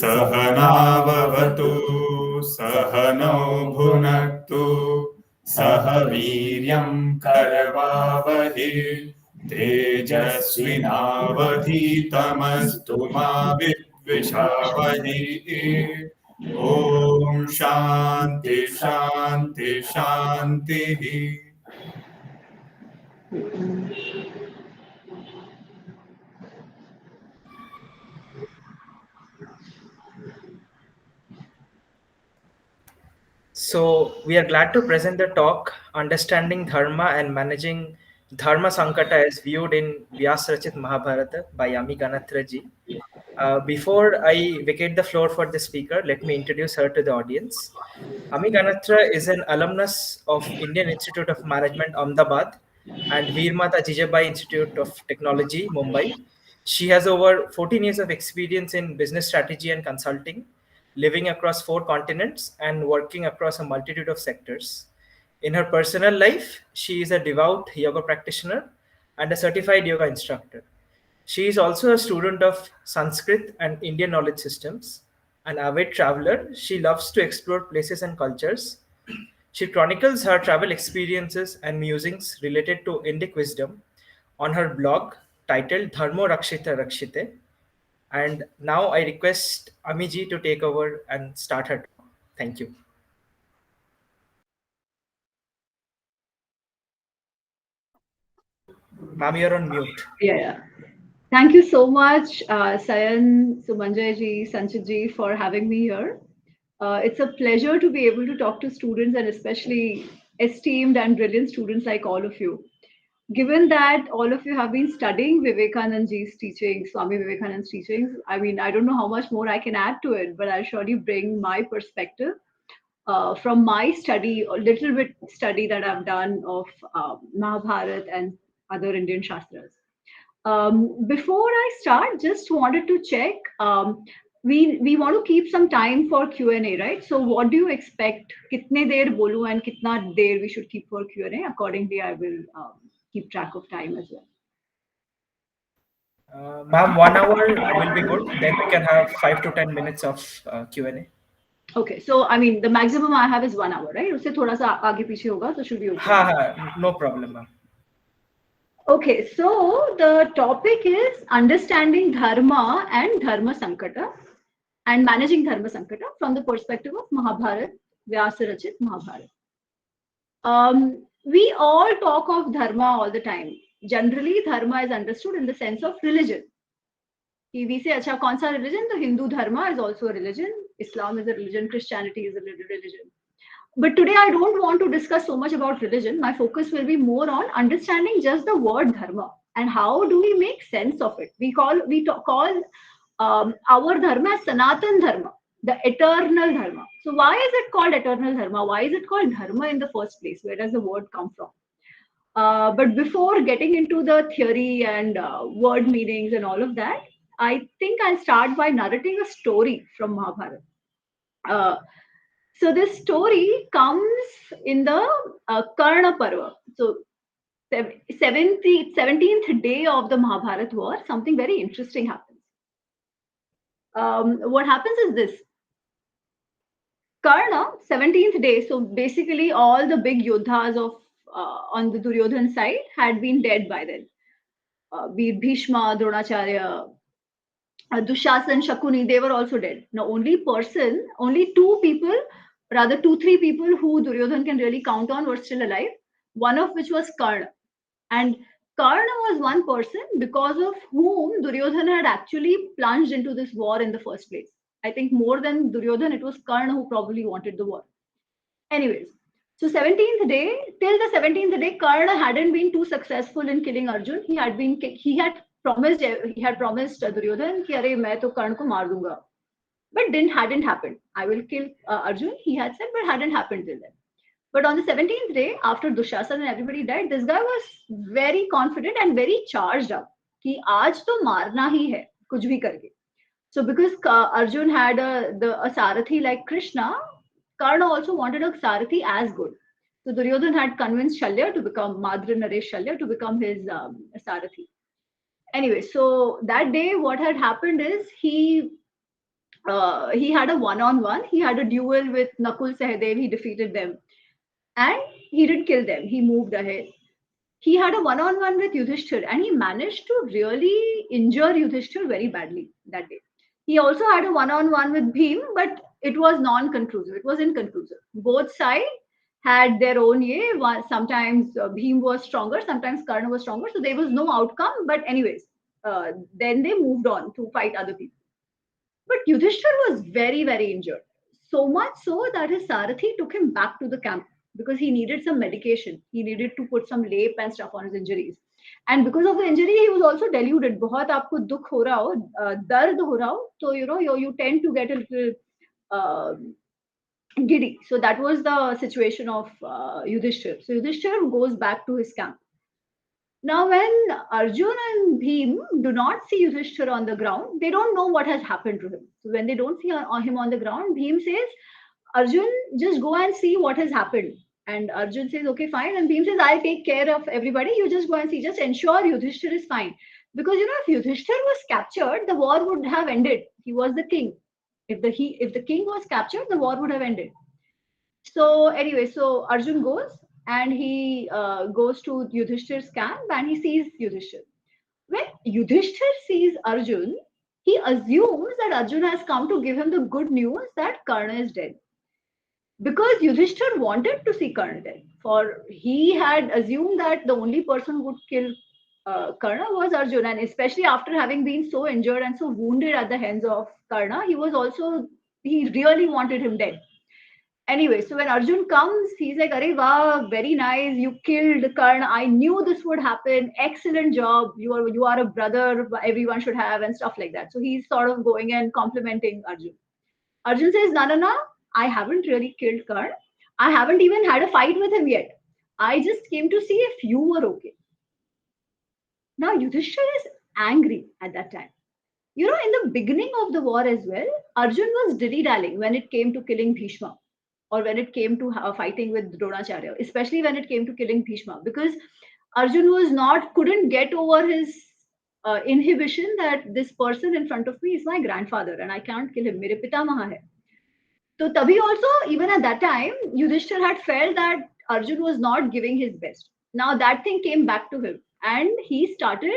सहनाववतु सहनौ भुनक्तु सह वीर्यं करवावहै तेजस्विनावधीतमस्तु मा विद्विषावहै। ॐ शान्ति शान्ति शान्तिः। So we are glad to present the talk Understanding Dharma and Managing Dharma Sankata as viewed in Vyasrachit Mahabharata by Ami Ganatra ji. Before I vacate the floor for the speaker, let me introduce her to the audience. Ami Ganatra is an alumnus of Indian Institute of Management, Ahmedabad, and Veermata Jijabai Institute of Technology, Mumbai. She has over 14 years of experience in business strategy and consulting, living across 4 continents and working across a multitude of sectors. In her personal life, she is a devout yoga practitioner and a certified yoga instructor. She is also a student of Sanskrit and Indian knowledge systems. An avid traveler, she loves to explore places and cultures. She chronicles her travel experiences and musings related to Indic wisdom on her blog titled Dharmo Rakshita Rakshite. And now I request Amiji to take over and start her talk. Thank you. Ma'am, you're on mute. Yeah. Thank you so much, Sayan, Sumanjay ji, Sanchit ji, for having me here. It's a pleasure to be able to talk to students and especially esteemed and brilliant students like all of you. Given that all of you have been studying Vivekanand ji's teachings, Swami Vivekanand's teachings, I mean, I don't know how much more I can add to it, but I'll surely bring my perspective from my study, a little bit study that I've done of Mahabharat and other Indian Shastras. Before I start, just wanted to check. We want to keep some time for Q&A, right? So what do you expect? Kitne der bolu and kitna der we should keep for Q&A? Accordingly, I will keep track of time as well. Ma'am, 1 hour will be good. Then we can have 5 to 10 minutes of Q&A. Okay, so I mean the maximum I have is 1 hour, right? उससे थोड़ा सा आगे पीछे होगा, so should be okay. Ha, no problem, ma'am. Okay, so the topic is understanding dharma and dharma sankata and managing dharma sankata from the perspective of Mahabharat, Vyasarachit Mahabharat. We all talk of dharma all the time. Generally, dharma is understood in the sense of religion. We say, acha, kaun sa religion? The Hindu dharma is also a religion. Islam is a religion. Christianity is a religion. But today I don't want to discuss so much about religion. My focus will be more on understanding just the word dharma and how do we make sense of it. We call our dharma as Sanatan dharma, the eternal dharma. So why is it called eternal dharma? Why is it called dharma in the first place? Where does the word come from? But before getting into the theory and word meanings and all of that, I think I'll start by narrating a story from Mahabharata. So this story comes in the Karna Parva. So 17th day of the Mahabharata war, something very interesting happens. What happens is this. Karna, 17th day, so basically all the big yodhas of on the Duryodhan side had been dead by then. Be it Bhishma, Dronacharya, Dushasan, Shakuni, they were also dead. Now only 2 people, rather 2-3 people who Duryodhan can really count on were still alive, one of which was Karna. And Karna was one person because of whom Duryodhan had actually plunged into this war in the first place. I think more than Duryodhan, it was Karna who probably wanted the war. Anyways, so 17th day, till the 17th day, Karna hadn't been too successful in killing Arjun. He had promised Duryodhan कि अरे मैं तो कर्ण को मार दूंगा, but hadn't happened. I will kill Arjun, he had said, but hadn't happened till then. But on the 17th day, after Dushasan and everybody died, this guy was very confident and very charged up कि आज तो मारना ही है कुछ भी करके. So because Arjun had a Sarathi like Krishna, Karna also wanted a Sarathi as good. So Duryodhan had convinced Shalya to become Madra Naresh Shalya to become his Sarathi. Anyway, so that day what had happened is he he had a one-on-one. He had a duel with Nakul Sahadev. He defeated them, and he didn't kill them. He moved ahead. He had a one-on-one with Yudhishthir, and he managed to really injure Yudhishthir very badly that day. He also had a one-on-one with Bhim, but it was non-conclusive. It was inconclusive. Both sides had their own way. Sometimes Bhim was stronger, sometimes Karna was stronger, so there was no outcome. But anyways, then they moved on to fight other people. But Yudhishthir was very, very injured. So much so that his Sarathi took him back to the camp because he needed some medication. He needed to put some lape and stuff on his injuries. And because of the injury, he was also deluded. बहुत आपको दुख हो रहा हो, दर्द हो रहा हो, तो you tend to get a little giddy. So that was the situation of Yudhishthir. So Yudhishthir goes back to his camp. Now, when Arjun and Bhim do not see Yudhishthir on the ground, they don't know what has happened to him. So when they don't see him on the ground, Bhim says, Arjun, just go and see what has happened. And Arjun says, okay, fine. And Bhim says, I'll take care of everybody. You just go and see. Just ensure Yudhishthir is fine. Because, if Yudhishthir was captured, the war would have ended. He was the king. If the king was captured, the war would have ended. So anyway, so Arjun goes and he goes to Yudhishthir's camp and he sees Yudhishthir. When Yudhishthir sees Arjun, he assumes that Arjun has come to give him the good news that Karna is dead. Because Yudhishthir wanted to see Karna dead. For he had assumed that the only person who would kill Karna was Arjun. And especially after having been so injured and so wounded at the hands of Karna, he really wanted him dead. Anyway, so when Arjun comes, he's like, Arey wow, very nice. You killed Karna. I knew this would happen. Excellent job. You are a brother everyone should have and stuff like that. So he's sort of going and complimenting Arjun. Arjun says, no. I haven't really killed Karna. I haven't even had a fight with him yet. I just came to see if you were okay. Now, Yudhishthir is angry at that time. In the beginning of the war as well, Arjun was dilly-dallying when it came to killing Bhishma. Or when it came to fighting with Dronacharya, especially when it came to killing Bhishma, because Arjun couldn't get over his inhibition that this person in front of me is my grandfather and I can't kill him. Mere pitamaha hai. So tabhi also, even at that time, Yudhishthir had felt that Arjun was not giving his best. Now that thing came back to him and he started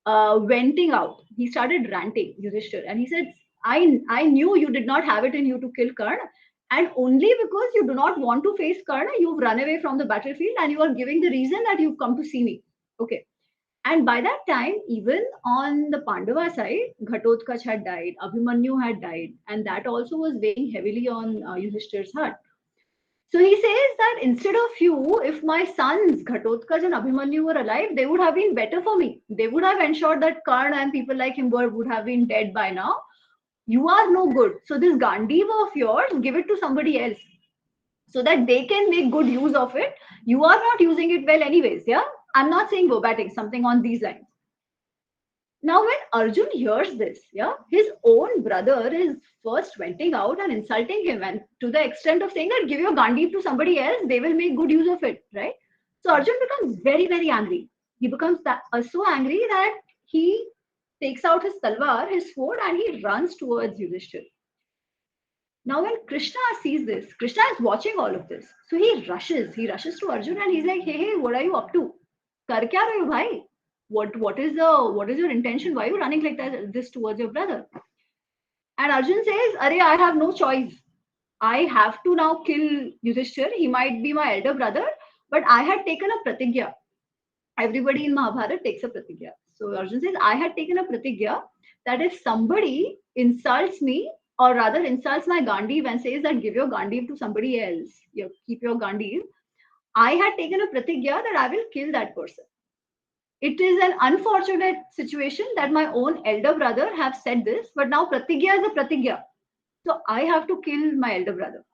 venting out. He started ranting, Yudhishthir, and he said, I knew you did not have it in you to kill Karna. And only because you do not want to face Karna, you've run away from the battlefield and you are giving the reason that you've come to see me. Okay. And by that time, even on the Pandava side, Ghatotkacha had died, Abhimanyu had died, and that also was weighing heavily on Yudhishthir's heart. So he says that instead of you, if my sons Ghatotkacha and Abhimanyu were alive, they would have been better for me. They would have ensured that Karna and people like him would have been dead by now. You are no good. So this Gandiva of yours, give it to somebody else so that they can make good use of it. You are not using it well anyways, yeah? I'm not saying verbatim, something on these lines. Now when Arjun hears this, yeah, his own brother is first venting out and insulting him, and to the extent of saying that give your Gandiv to somebody else, they will make good use of it, right? So Arjun becomes very, very angry. He becomes so angry that he takes out his talwar, his sword, and he runs towards Yudhishthir. Now, when Krishna sees this, Krishna is watching all of this. So he rushes to Arjun and he's like, hey, what are you up to? Kar kya rahe ho, bhai? What is your intention? Why are you running like this towards your brother? And Arjun says, Arey, I have no choice. I have to now kill Yudhishthir. He might be my elder brother, but I had taken a pratigya. Everybody in Mahabharata takes a pratigya. So Arjun says, I had taken a pratigya that if somebody insults me, or rather insults my Gandiv and says that give your Gandiv to somebody else, keep your Gandiv, I had taken a pratigya that I will kill that person. It is an unfortunate situation that my own elder brother have said this, but now pratigya is a pratigya. So I have to kill my elder brother.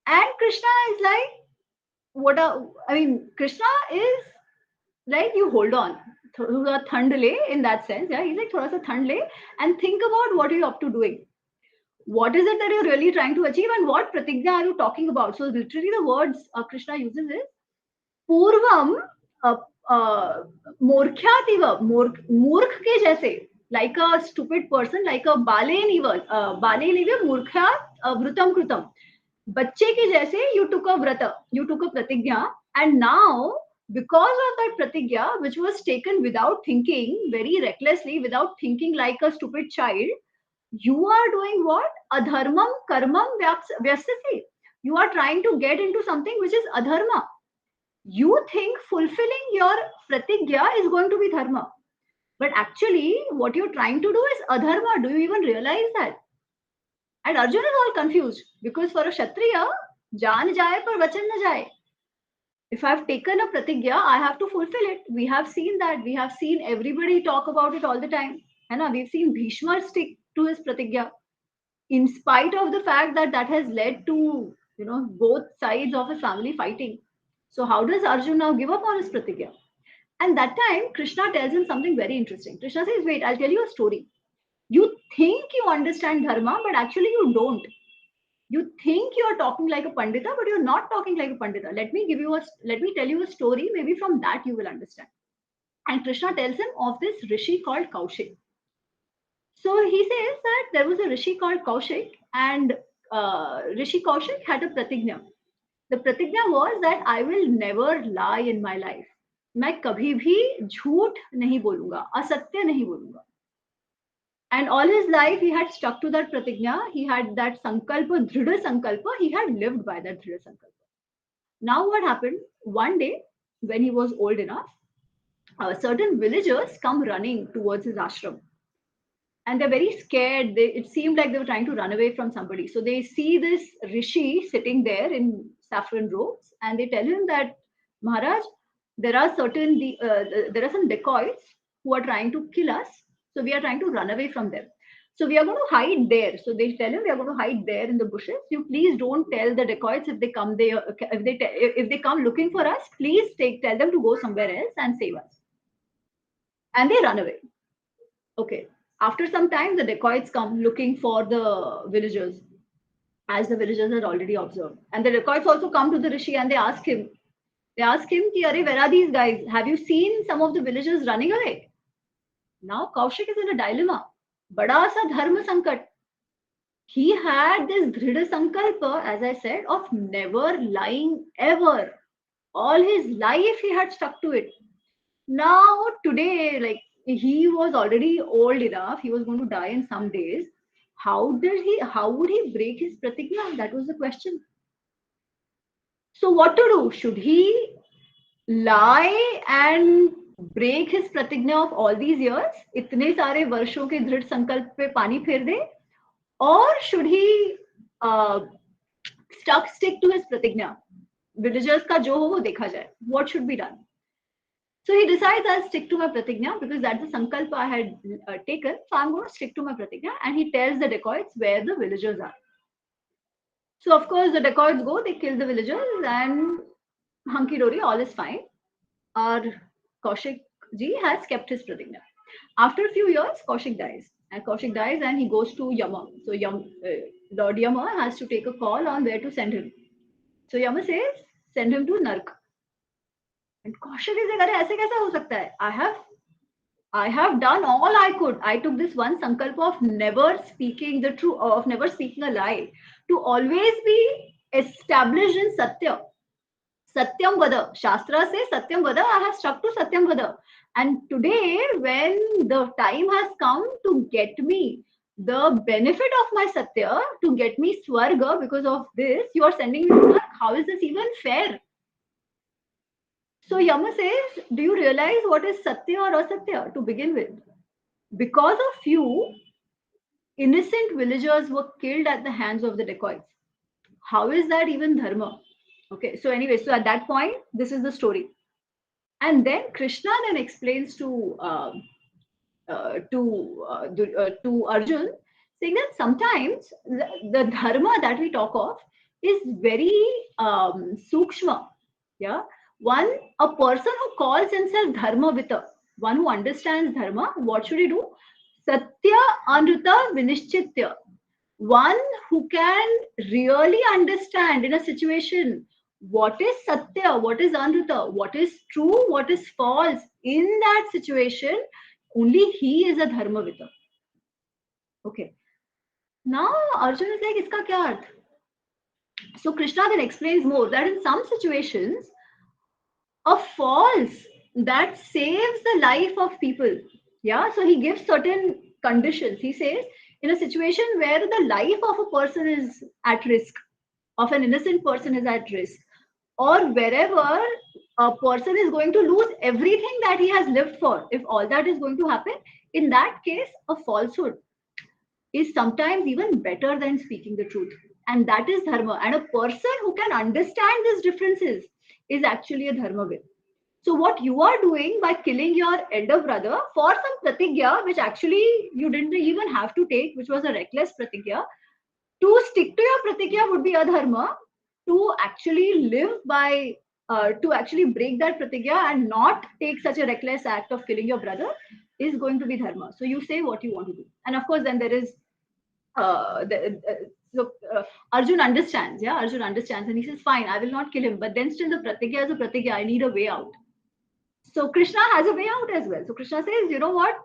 And Krishna is like, Krishna is like, you hold on. Thoda thand le in that sense. Yeah, he's like, thoda sa thand le and think about what you're up to doing. What is it that you're really trying to achieve and what pratigya are you talking about? So literally the words Krishna uses is Purvam Morkhyativa, Murkh ke jaise. like a stupid person, like a bale murkha vrutam krutam. बच्चे के जैसे you took a vrata, you took a pratigya, and now because of that pratigya, which was taken without thinking, very recklessly, without thinking like a stupid child, you are doing what? Adharmam karmam vyasati. You are trying to get into something which is adharma. You think fulfilling your pratigya is going to be dharma. But actually, what you're trying to do is adharma. Do you even realize that? And Arjun is all confused because for a Kshatriya, jaan jaye par vachan na jaye. If I've taken a pratigya, I have to fulfill it. We have seen that. We have seen everybody talk about it all the time. And we've seen Bhishma stick to his pratigya, in spite of the fact that that has led to, both sides of a family fighting. So how does Arjun now give up on his pratigya? And that time, Krishna tells him something very interesting. Krishna says, wait, I'll tell you a story. You think you understand dharma, but actually you don't. You think you're talking like a pandita, but you're not talking like a pandita. Let me tell you a story. Maybe from that you will understand. And Krishna tells him of this rishi called Kaushik. So he says that there was a rishi called Kaushik, and Rishi Kaushik had a pratigna. The pratigna was that I will never lie in my life. मैं कभी भी झूठ नहीं बोलूंगा, असत्य नहीं बोलूंगा. And all his life he had stuck to that pratigna. He had that sankalpa, dhrida sankalpa. He had lived by that dhrida sankalpa. Now what happened? One day, when he was old enough, certain villagers come running towards his ashram. And they're very scared. It seemed like they were trying to run away from somebody. So they see this rishi sitting there in saffron robes, and they tell him that, Maharaj, there are some dacoits who are trying to kill us. So we are trying to run away from them. So we are going to hide there. So they tell him we are going to hide there in the bushes. You please don't tell the dacoits if they come there. If they come looking for us, please tell them to go somewhere else and save us. And they run away. Okay. After some time, the dacoits come looking for the villagers, as the villagers had already observed. And the dacoits also come to the rishi and they ask him, Ki, Arey, where are these guys? Have you seen some of the villagers running away? Now Kaushik is in a dilemma. Bada sa dharma sankat. He had this dhrida sankalpa, as I said, of never lying ever. All his life he had stuck to it. Now today, like, he was already old enough, he was going to die in some days. How would he break his pratigna? That was the question. So what to do? Should he lie and break his pratigna of all these years? इतने सारे वर्षों के दृढ़ संकल्प पे पानी फेर दे? Or should he stick to his pratigna? Villagers का जो हो वो देखा जाए. What should be done? So he decides, I'll stick to my pratigna because that's the sankalpa I had taken. So I'm going to stick to my pratigna. And he tells the dacoits where the villagers are. So of course the dacoits go, they kill the villagers, and hunky dory, all is fine. Our Kaushik ji has kept his pratigna. After a few years, Kaushik dies. And Kaushik dies and he goes to Yama. So Lord Yama has to take a call on where to send him. So Yama says, send him to Nark. And Kaushik is like, "Arey, aise kaisa ho sakta hai? I have done all I could. I took this one sankalpa of never speaking the truth, of never speaking a lie, to always be established in Satya. Satyam Vada. Shastra says Satyam Vada. I have stuck to Satyam Vada. And today, when the time has come to get me the benefit of my Satya, to get me Swarga because of this, you are sending me to Nark. How is this even fair?" So Yama says, do you realize what is Satya or Asatya to begin with? Because of you, innocent villagers were killed at the hands of the dacoits. How is that even dharma? Okay, so anyway, so at that point, this is the story. And then Krishna then explains to Arjun, saying that sometimes the dharma that we talk of is very sukshma. Yeah. A person who calls himself Dharmavita, one who understands dharma, what should he do? Satya Anruta Vinishchitya. One who can really understand in a situation what is Satya, what is Anruta, what is true, what is false. In that situation, Only he is a dharmavita. Okay. Now Arjuna is like, iska kya arth? So Krishna then explains more that in some situations, a false that saves the life of people. Yeah, so he gives certain conditions. He says, in a situation where the life of a person is at risk, of an innocent person is at risk, or wherever a person is going to lose everything that he has lived for, if all that is going to happen, in that case, a falsehood is sometimes even better than speaking the truth. And that is dharma. And a person who can understand these differences is actually a dharmavit. So what you are doing by killing your elder brother for some pratigya, which actually you didn't even have to take, which was a reckless pratigya, to stick to your pratigya would be adharma. To actually live by, to actually break that pratigya and not take such a reckless act of killing your brother is going to be dharma. So you say what you want to do. And of course, then there is so Arjun understands, yeah, Arjun understands, and he says, fine, I will not kill him, but then still the pratigya is a pratigya, I need a way out. So Krishna has a way out as well. So Krishna says, you know what,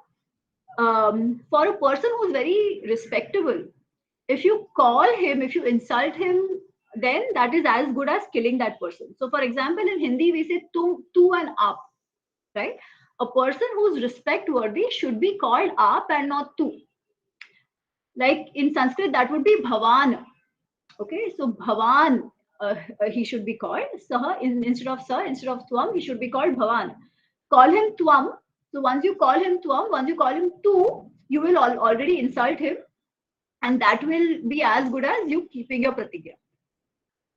for a person who's very respectable, if you call him, if you insult him, then that is as good as killing that person. So for example, in Hindi we say tu and aap, right? A person who's respect worthy should be called aap and not tu. Like in Sanskrit, that would be Bhavan. Okay, so Bhavan, he should be called. Saha, instead of Sa, instead of Twam, he should be called Bhavan. Call him Twam. So once you call him Twam, once you call him Tu, you will already insult him. And that will be as good as you keeping your pratigya.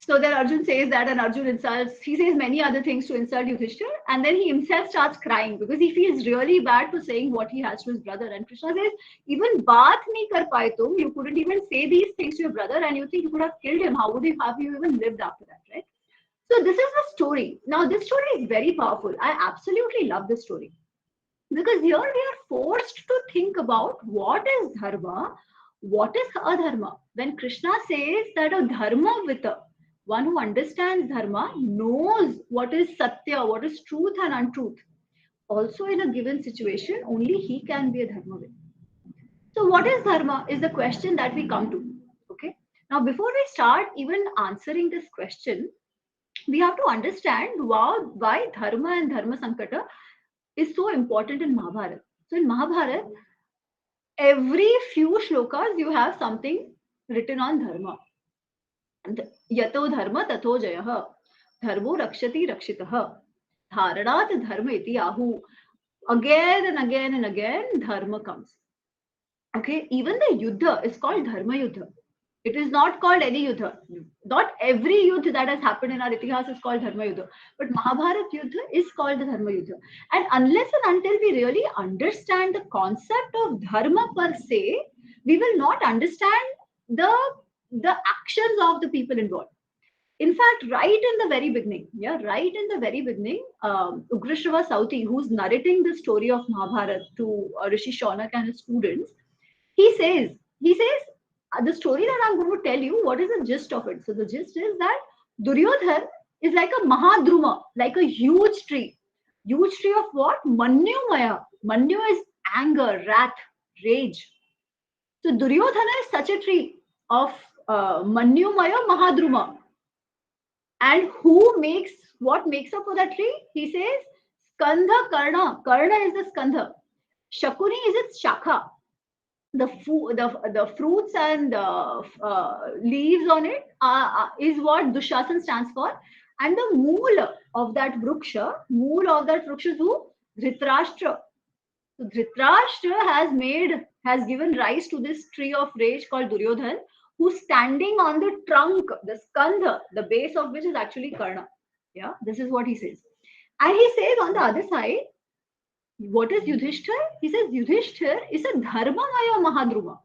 So then Arjun says that, and Arjun insults, he says many other things to insult Yudhishthir, and then he himself starts crying because he feels really bad for saying what he has to his brother. And Krishna says, even baat nahi kar paye tum, you couldn't even say these things to your brother, and you think you could have killed him. How would you have you even lived after that, right? So this is the story. Now this story is very powerful. I absolutely love this story because here we are forced to think about what is dharma, what is adharma. When Krishna says that a dharma vita, one who understands dharma, knows what is satya, what is truth and untruth. Also in a given situation, only he can be a dharmavit. So what is dharma is the question that we come to. Okay. Now before we start even answering this question, we have to understand why dharma and dharma sankata is so important in Mahabharata. So in Mahabharata, every few shlokas you have something written on dharma. Yato dharma tato jayah, dharmo rakshati rakshitah, dharanat dharma iti ahu. Again and again and again, dharma comes. Okay, even the yuddha is called dharma yuddha. It is not called any yuddha. Not every yuddha that has happened in our itihas is called dharma yuddha. But Mahabharata yuddha is called the dharma yuddha. And unless and until we really understand the concept of dharma per se, we will not understand the actions of the people involved. In fact, right in the very beginning, Ugrashrava Sauti, who's narrating the story of Mahabharata to Rishi Shaunak and his students, he says, the story that I'm going to tell you, what is the gist of it? So the gist is that Duryodhan is like a Mahadruma, like a huge tree. Huge tree of what? Manyu Maya. Manyu is anger, wrath, rage. So Duryodhana is such a tree of Manyu Maya Mahadruma. And what makes up for that tree? He says, Skandha Karna. Karna is the Skandha. Shakuni is its Shakha. The fruits and leaves on it is what Dushasan stands for. And the mool of that vruksha is who? Dhritarashtra. So Dhritarashtra has given rise to this tree of rage called Duryodhan, who's standing on the trunk, the skandha, the base of which is actually Karna. Yeah, this is what he says. And he says on the other side, what is Yudhishthir? He says Yudhishthir is a dharmamaya mahadruma.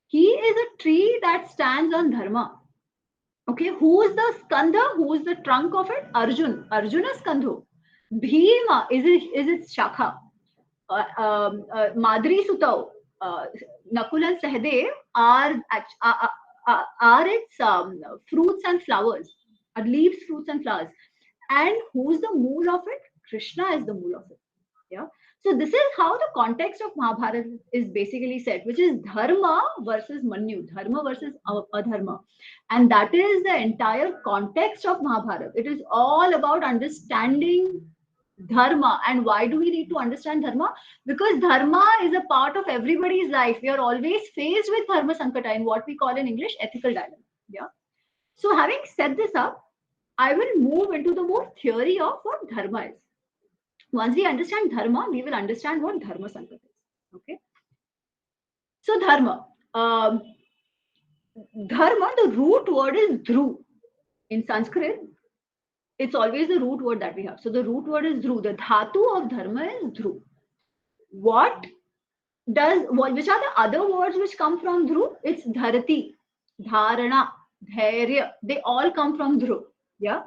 He is a tree that stands on dharma. Okay, who is the skandha? Who is the trunk of it? Arjun. Arjuna skandho. Bhima is its shakha. Madri Sutau, Nakul and Sahadev are its fruits and flowers, are leaves, fruits and flowers. And who's the mool of it? Krishna is the mool of it. Yeah. So this is how the context of Mahabharata is basically set, which is dharma versus manyu, dharma versus adharma. And that is the entire context of Mahabharata. It is all about understanding dharma. And why do we need to understand dharma? Because dharma is a part of everybody's life. We are always faced with dharma sankata, in what we call in English ethical dilemma. Yeah. So having set this up, I will move into the more theory of what dharma is. Once we understand dharma, we will understand what dharma sankata is. Okay. So dharma. Dharma, the root word is dhru. In Sanskrit, it's always the root word that we have. So the root word is dhru. The dhatu of dharma is dhru. Which are the other words which come from dhru? It's dharati, dharana, dhairya. They all come from dhru. Yeah.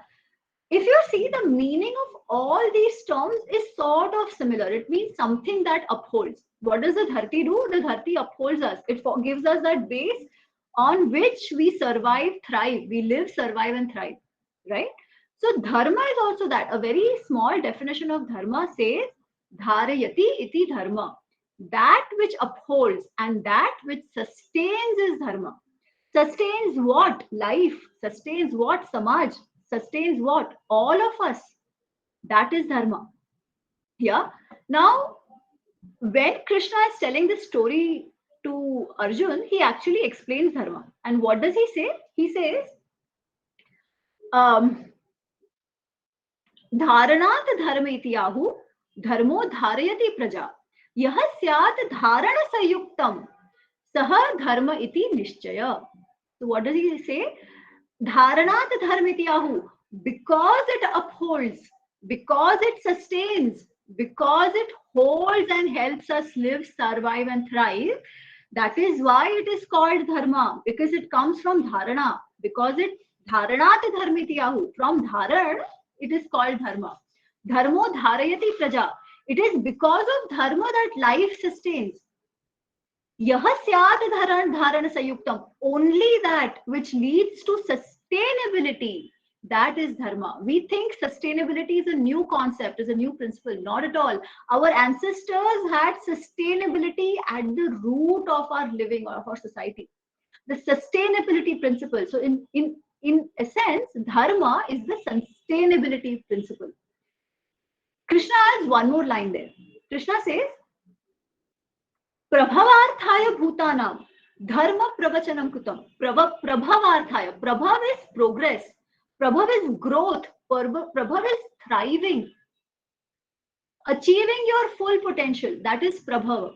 If you see, the meaning of all these terms is sort of similar. It means something that upholds. What does the dharti do? The dharti upholds us. It gives us that base on which we survive, thrive. We live, survive, and thrive. Right? So dharma is also that. A very small definition of dharma says dharayati iti dharma. That which upholds and that which sustains is dharma. Sustains what? Life. Sustains what? Samaj. Sustains what? All of us. That is dharma. Yeah. Now, when Krishna is telling this story to Arjun, he actually explains dharma. And what does he say? He says, Dharanat dharma iti yahu, dharmo dharayati praja. Yah syat dharana sayuktam, saha dharma iti nishchaya. So what does he say? Dharanat dharma iti yahu, because it upholds, because it sustains, because it holds and helps us live, survive, and thrive. That is why it is called dharma, because it comes from dharana. Because it dharanat dharma iti yahu, from dharan, it is called dharma. Dharmo dharayati praja. It is because of dharma that life sustains. Yah syat dharana sayuktam. Only that which leads to sustainability, that is dharma. We think sustainability is a new concept, is a new principle. Not at all. Our ancestors had sustainability at the root of our living or of our society. The sustainability principle. So in a sense, dharma is the sustainability principle. Krishna has one more line there. Krishna says, Prabhavarthaya bhutanam dharma pravachanam kutam. Prabhavarthaya. Prabhav is progress. Prabhav is growth. Prabhav is thriving. Achieving your full potential. That is prabhava.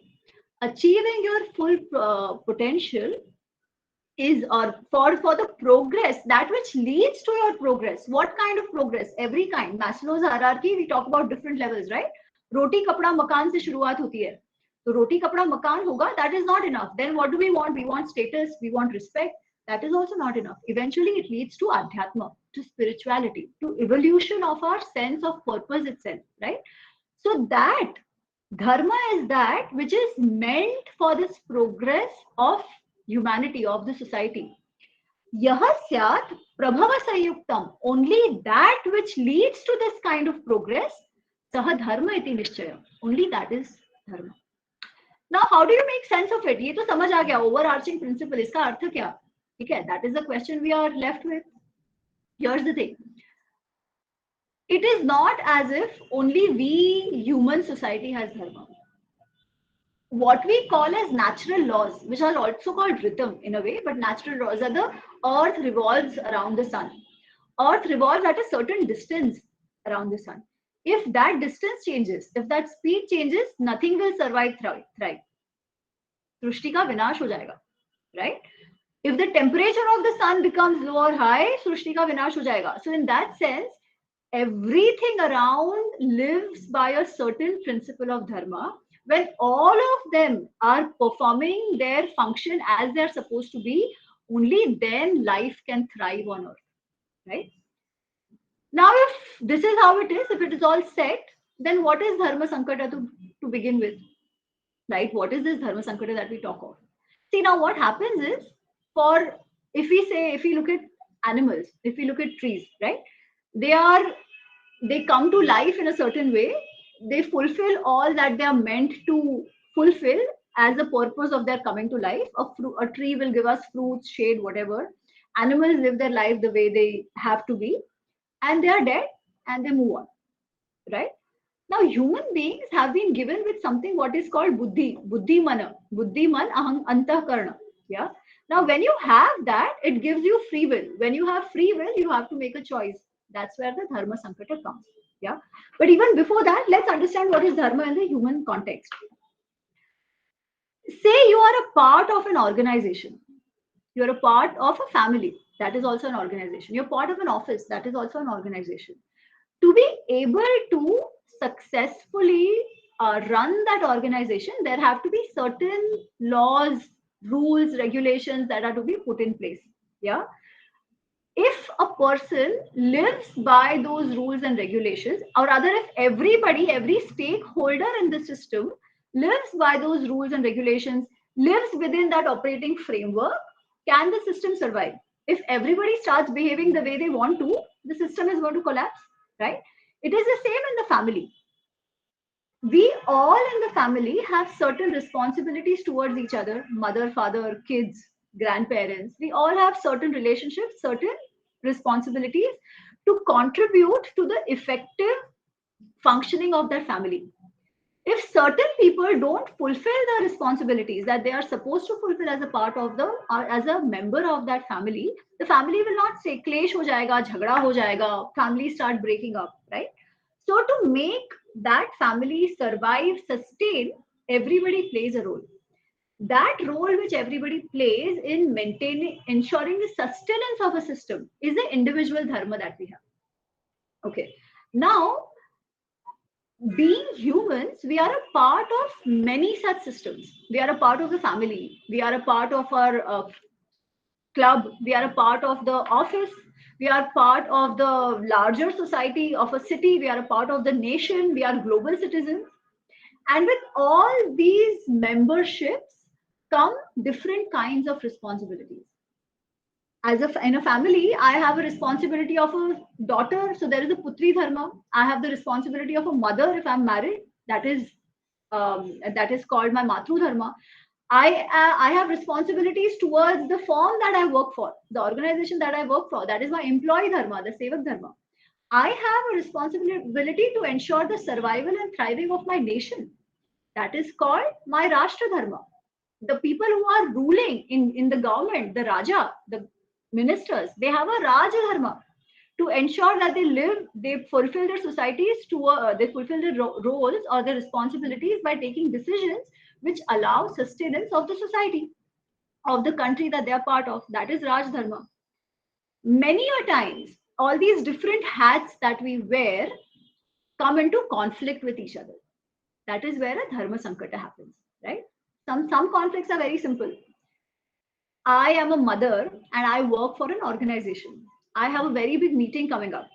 Achieving your full potential is for the progress, that which leads to your progress. What kind of progress? Every kind. Maslow's hierarchy, we talk about different levels, right? Roti kapda makan se shuruaat hoti hai. So roti kapda makan hoga, that is not enough. Then what do we want? We want status, we want respect. That is also not enough. Eventually it leads to adhyatma, to spirituality, to evolution of our sense of purpose itself, right? So that dharma is that which is meant for this progress of humanity, of the society. Yah syat prabhava sayuktam. Only that which leads to this kind of progress, saha dharma iti nishchaya. Only that is dharma. Now, how do you make sense of it? ये तो समझ आ गया, overarching principle. इसका अर्थ क्या? ठीक है? That is the question we are left with. Here's the thing. It is not as if only we, human society, has dharma. What we call as natural laws, which are also called rhythm in a way, but natural laws are the earth revolves around the sun. Earth revolves at a certain distance around the sun. If that distance changes, if that speed changes, nothing will survive, thrive. Srushti ka vinash ho jayega, right? If the temperature of the sun becomes low or high, Srushti ka vinash ho jayega. So in that sense, everything around lives by a certain principle of dharma. When all of them are performing their function as they're supposed to be, only then life can thrive on earth, right? Now, if this is how it is, if it is all set, then what is dharma sankata to begin with, right? What is this dharma sankata that we talk of? See, now what happens is, if we look at animals, if we look at trees, right? They come to life in a certain way they fulfill all that they are meant to fulfill as the purpose of their coming to life. A tree will give us fruits, shade, whatever. Animals live their life the way they have to be, and they are dead and they move on, right? Now, human beings have been given with something what is called buddhi, buddhi man, ahang antahkarna. Yeah. Now, when you have that, it gives you free will. When you have free will, you have to make a choice. That's where the dharma sankata comes. Yeah. But even before that, let's understand what is dharma in the human context. Say you are a part of an organization. You're a part of a family. That is also an organization. You're part of an office. That is also an organization. To be able to successfully run that organization, there have to be certain laws, rules, regulations that are to be put in place. Yeah. If a person lives by those rules and regulations, or rather, if everybody, every stakeholder in the system lives by those rules and regulations, lives within that operating framework, can the system survive? If everybody starts behaving the way they want to, the system is going to collapse, right? It is the same in the family. We all in the family have certain responsibilities towards each other, mother, father, kids, grandparents. We all have certain relationships, certain responsibilities to contribute to the effective functioning of that family. If certain people don't fulfill the responsibilities that they are supposed to fulfill as a part of the, or as a member of that family, the family will not say klesh ho jayega, jhagda ho jayega, families start breaking up, right? So to make that family survive, sustain, everybody plays a role. That role which everybody plays in maintaining, ensuring the sustenance of a system is the individual dharma that we have. Okay. Now, being humans, we are a part of many such systems. We are a part of the family. We are a part of our club. We are a part of the office. We are part of the larger society of a city. We are a part of the nation. We are global citizens. And with all these memberships come different kinds of responsibilities. As in a family, I have a responsibility of a daughter, so there is a putri dharma. I have the responsibility of a mother if I'm married. That is called my matru dharma. I have responsibilities towards the firm that I work for, the organization that I work for. That is my employee dharma, the sevak dharma. I have a responsibility to ensure the survival and thriving of my nation. That is called my rashtra dharma. The people who are ruling in the government, the Raja, the ministers, they have a Raj Dharma to ensure that they fulfill their societies they fulfill their roles or their responsibilities by taking decisions which allow sustenance of the society, of the country that they are part of. That is Raj Dharma. Many a times, all these different hats that we wear come into conflict with each other. That is where a Dharma Sankata happens, right? Some conflicts are very simple. I am a mother and I work for an organization. I have a very big meeting coming up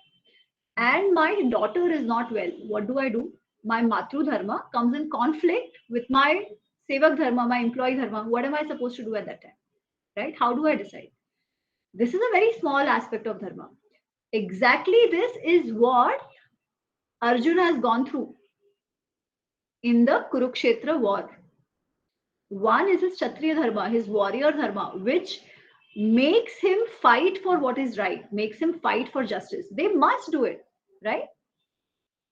and my daughter is not well. What do? My Matru Dharma comes in conflict with my Sevak Dharma, my employee Dharma. What am I supposed to do at that time? Right? How do I decide? This is a very small aspect of Dharma. Exactly this is what Arjuna has gone through in the Kurukshetra war. One is his Kshatriya Dharma, his warrior Dharma, which makes him fight for what is right, makes him fight for justice. They must do it, right?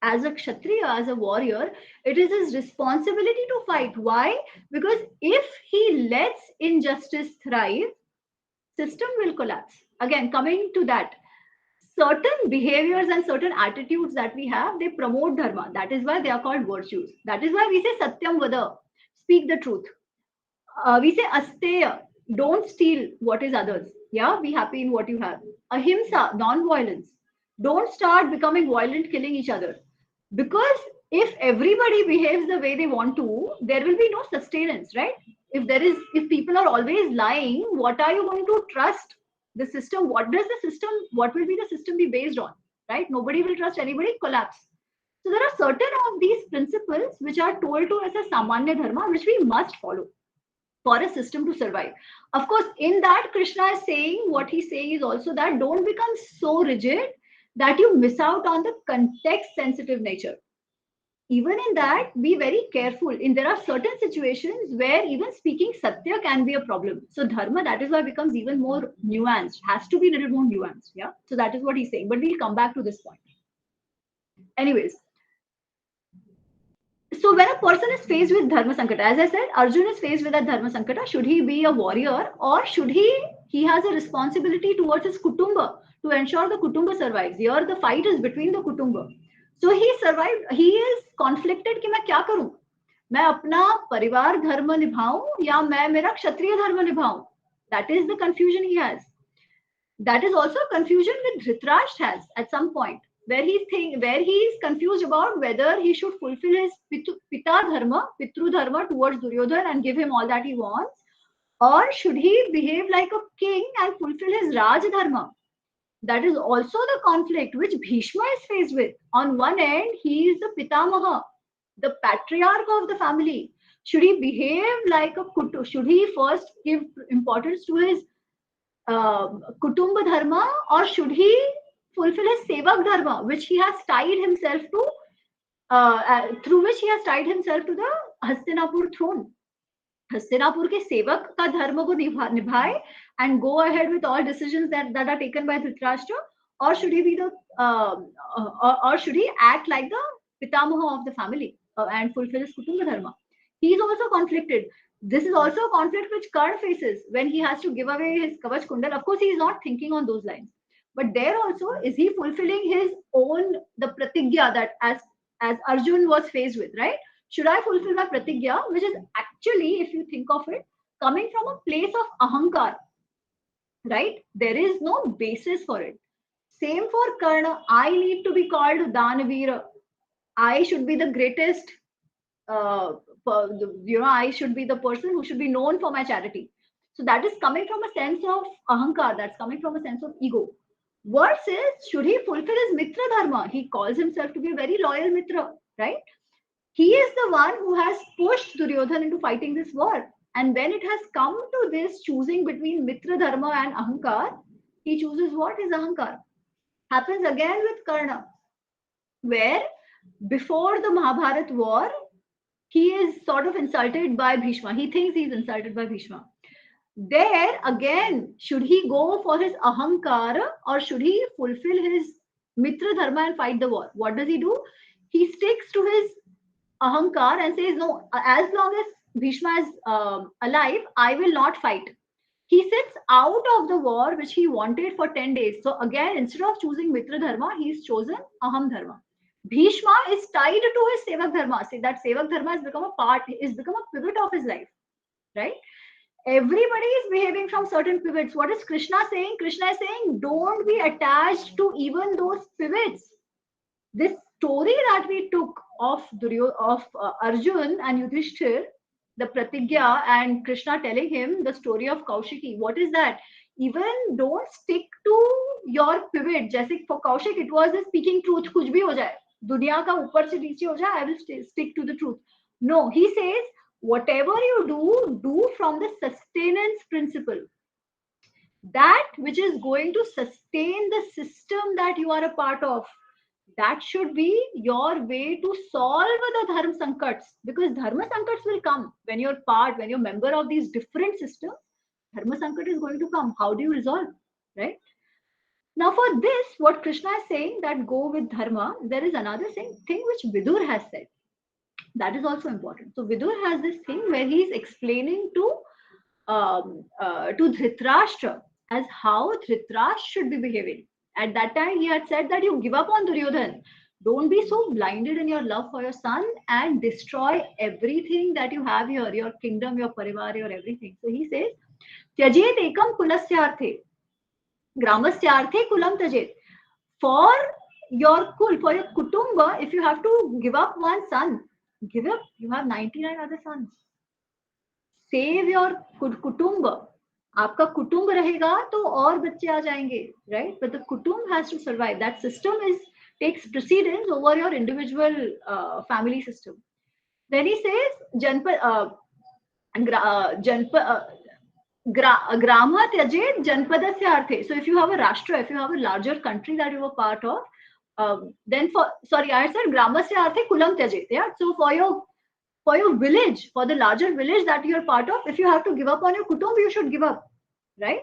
As a Kshatriya, as a warrior, it is his responsibility to fight. Why? Because if he lets injustice thrive, system will collapse. Again, coming to that, certain behaviors and certain attitudes that we have, they promote dharma. That is why they are called virtues. That is why we say satyam vada, speak the truth. We say asteya, don't steal what is others. Yeah, be happy in what you have. Ahimsa, non-violence. Don't start becoming violent, killing each other. Because if everybody behaves the way they want to, there will be no sustenance, right? If people are always lying, what are you going to trust? The system, what will be the system be based on? Right? Nobody will trust anybody, collapse. So there are certain of these principles which are told to us as Samanya Dharma, which we must follow for a system to survive. Of course, in that Krishna is saying, what he's saying is also that don't become so rigid that you miss out on the context sensitive nature. even in that, be very careful. There are certain situations where even speaking satya can be a problem. So dharma, that is why, becomes even more nuanced, has to be a little more nuanced. Yeah. So that is what he's saying. But we'll come back to this point. Anyways, so when a person is faced with dharma sankata, as I said, Arjun is faced with that dharma sankata. Should he be a warrior, or should he has a responsibility towards his kutumba to ensure the kutumba survives? Here the fight is between the kutumba. So he survived. He is conflicted कि मैं क्या करूं? मैं अपना परिवार धर्म निभाऊं या मैं मेरा क्षत्रिय धर्म निभाऊं? That is the confusion he has. That is also a confusion with Dhritarashtra has at some point, where he is confused about whether he should fulfill his pitru dharma towards Duryodhana and give him all that he wants, or should he behave like a king and fulfill his Raj dharma? That is also the conflict which Bhishma is faced with. On one end, he is the Pitamaha, the patriarch of the family. Should he behave like a kutu? Should he first give importance to his Kutumba dharma, or should he fulfill his Sevak dharma, which he has tied himself to, through which he has tied himself to the Hastinapur throne? Hastinapur ke sevak ka dharma ko nibhaye and go ahead with all decisions that are taken by Dhritarashtra, or should he be the or should he act like the Pitamaha of the family and fulfill his Kutumba dharma? He is also conflicted. This is also a conflict which Karna faces when he has to give away his Kavach Kundal. Of course, he is not thinking on those lines. But there also, is he fulfilling his own, the pratigya that as Arjun was faced with, right? Should I fulfill my pratigya, which is actually, if you think of it, coming from a place of ahankar, right? There is no basis for it. Same for Karna. I need to be called Danavira. I should be the greatest, I should be the person who should be known for my charity. So that is coming from a sense of ahankar, that's coming from a sense of ego. Versus, should he fulfill his mitra dharma? He calls himself to be a very loyal mitra, right? He is the one who has pushed Duryodhana into fighting this war. And when it has come to this choosing between mitra dharma and ahankar, he chooses what is ahankar. Happens again with Karna, where before the Mahabharata war, he is sort of insulted by Bhishma. He thinks he's insulted by Bhishma. There again, should he go for his ahankar, or should he fulfill his mitra dharma and fight the war? What does he do? He sticks to his ahankar and says, no, as long as Bhishma is alive, I will not fight. He sits out of the war which he wanted for 10 days. So again, instead of choosing mitra dharma, he's chosen aham dharma. Bhishma is tied to his sevak dharma. See, that sevak dharma has become a pivot of his life, right? Everybody is behaving from certain pivots. What is Krishna saying? Krishna is saying, don't be attached to even those pivots. This story that we took of Arjun and Yudhishthir, the pratigya, and Krishna telling him the story of Kaushiki. What is that? Even don't stick to your pivot. Jaise for Kaushik, it was the speaking truth. Kuch bhi ho jaye. Duniya ka upar se niche ho jaye. I will stick to the truth. No, he says, whatever you do from the sustenance principle. That which is going to sustain the system that you are a part of. That should be your way to solve the dharma sankats, because dharma sankats will come when you're member of these different systems. Dharma sankat is going to come. How do you resolve, right? Now for this, what Krishna is saying, that go with dharma, there is another thing which Vidur has said. That is also important. So Vidur has this thing where he is explaining to Dhritarashtra as how Dhritarashtra should be behaving. At that time, he had said that you give up on Duryodhana. Don't be so blinded in your love for your son and destroy everything that you have here, your kingdom, your parivar, your everything. So he says, Tyajet ekam kulasyarthe, gramasyarthe kulam tajet. For your kul, for your kutumba, if you have to give up one son, give up, you have 99 other sons. Save your kutumba. आपका कुटुंब रहेगा तो और बच्चे आ जाएंगे, right? But the kutumb has to survive. That system takes precedence over your individual family system. Then he says, grama tyajet janpadasya arthe. So if you have a rashtra, if you have a larger country that you are part of, Then I said gramasya arthe kulam tyajete. Yeah. So for your village, for the larger village that you're part of, if you have to give up on your kutumb, you should give up, right?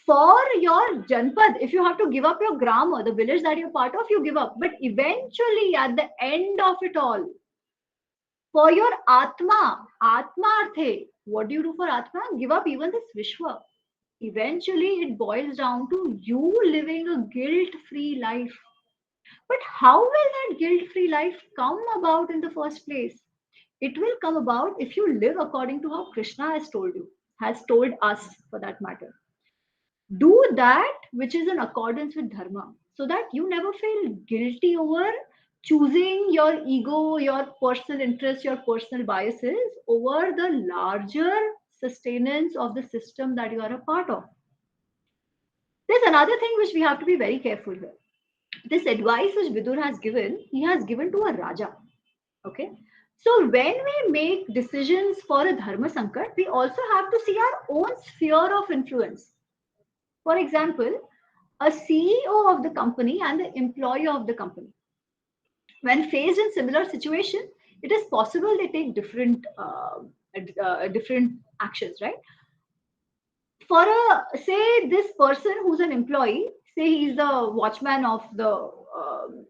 For your janpad, if you have to give up your gram or the village that you're part of, you give up. But eventually, at the end of it all, for your atma arthe, what do you do for atma? Give up even this Vishwa. Eventually, it boils down to you living a guilt-free life. But how will that guilt-free life come about in the first place? It will come about if you live according to how Krishna has told you, has told us for that matter. Do that which is in accordance with dharma, so that you never feel guilty over choosing your ego, your personal interests, your personal biases over the larger sustenance of the system that you are a part of. There's another thing which we have to be very careful here. This advice which Vidur has given, he has given to a Raja. Okay. So when we make decisions for a Dharma Sankat, we also have to see our own sphere of influence. For example, a CEO of the company and the employee of the company. When faced in similar situation, it is possible they take different actions, right? For say this person who's an employee, say he's the watchman of the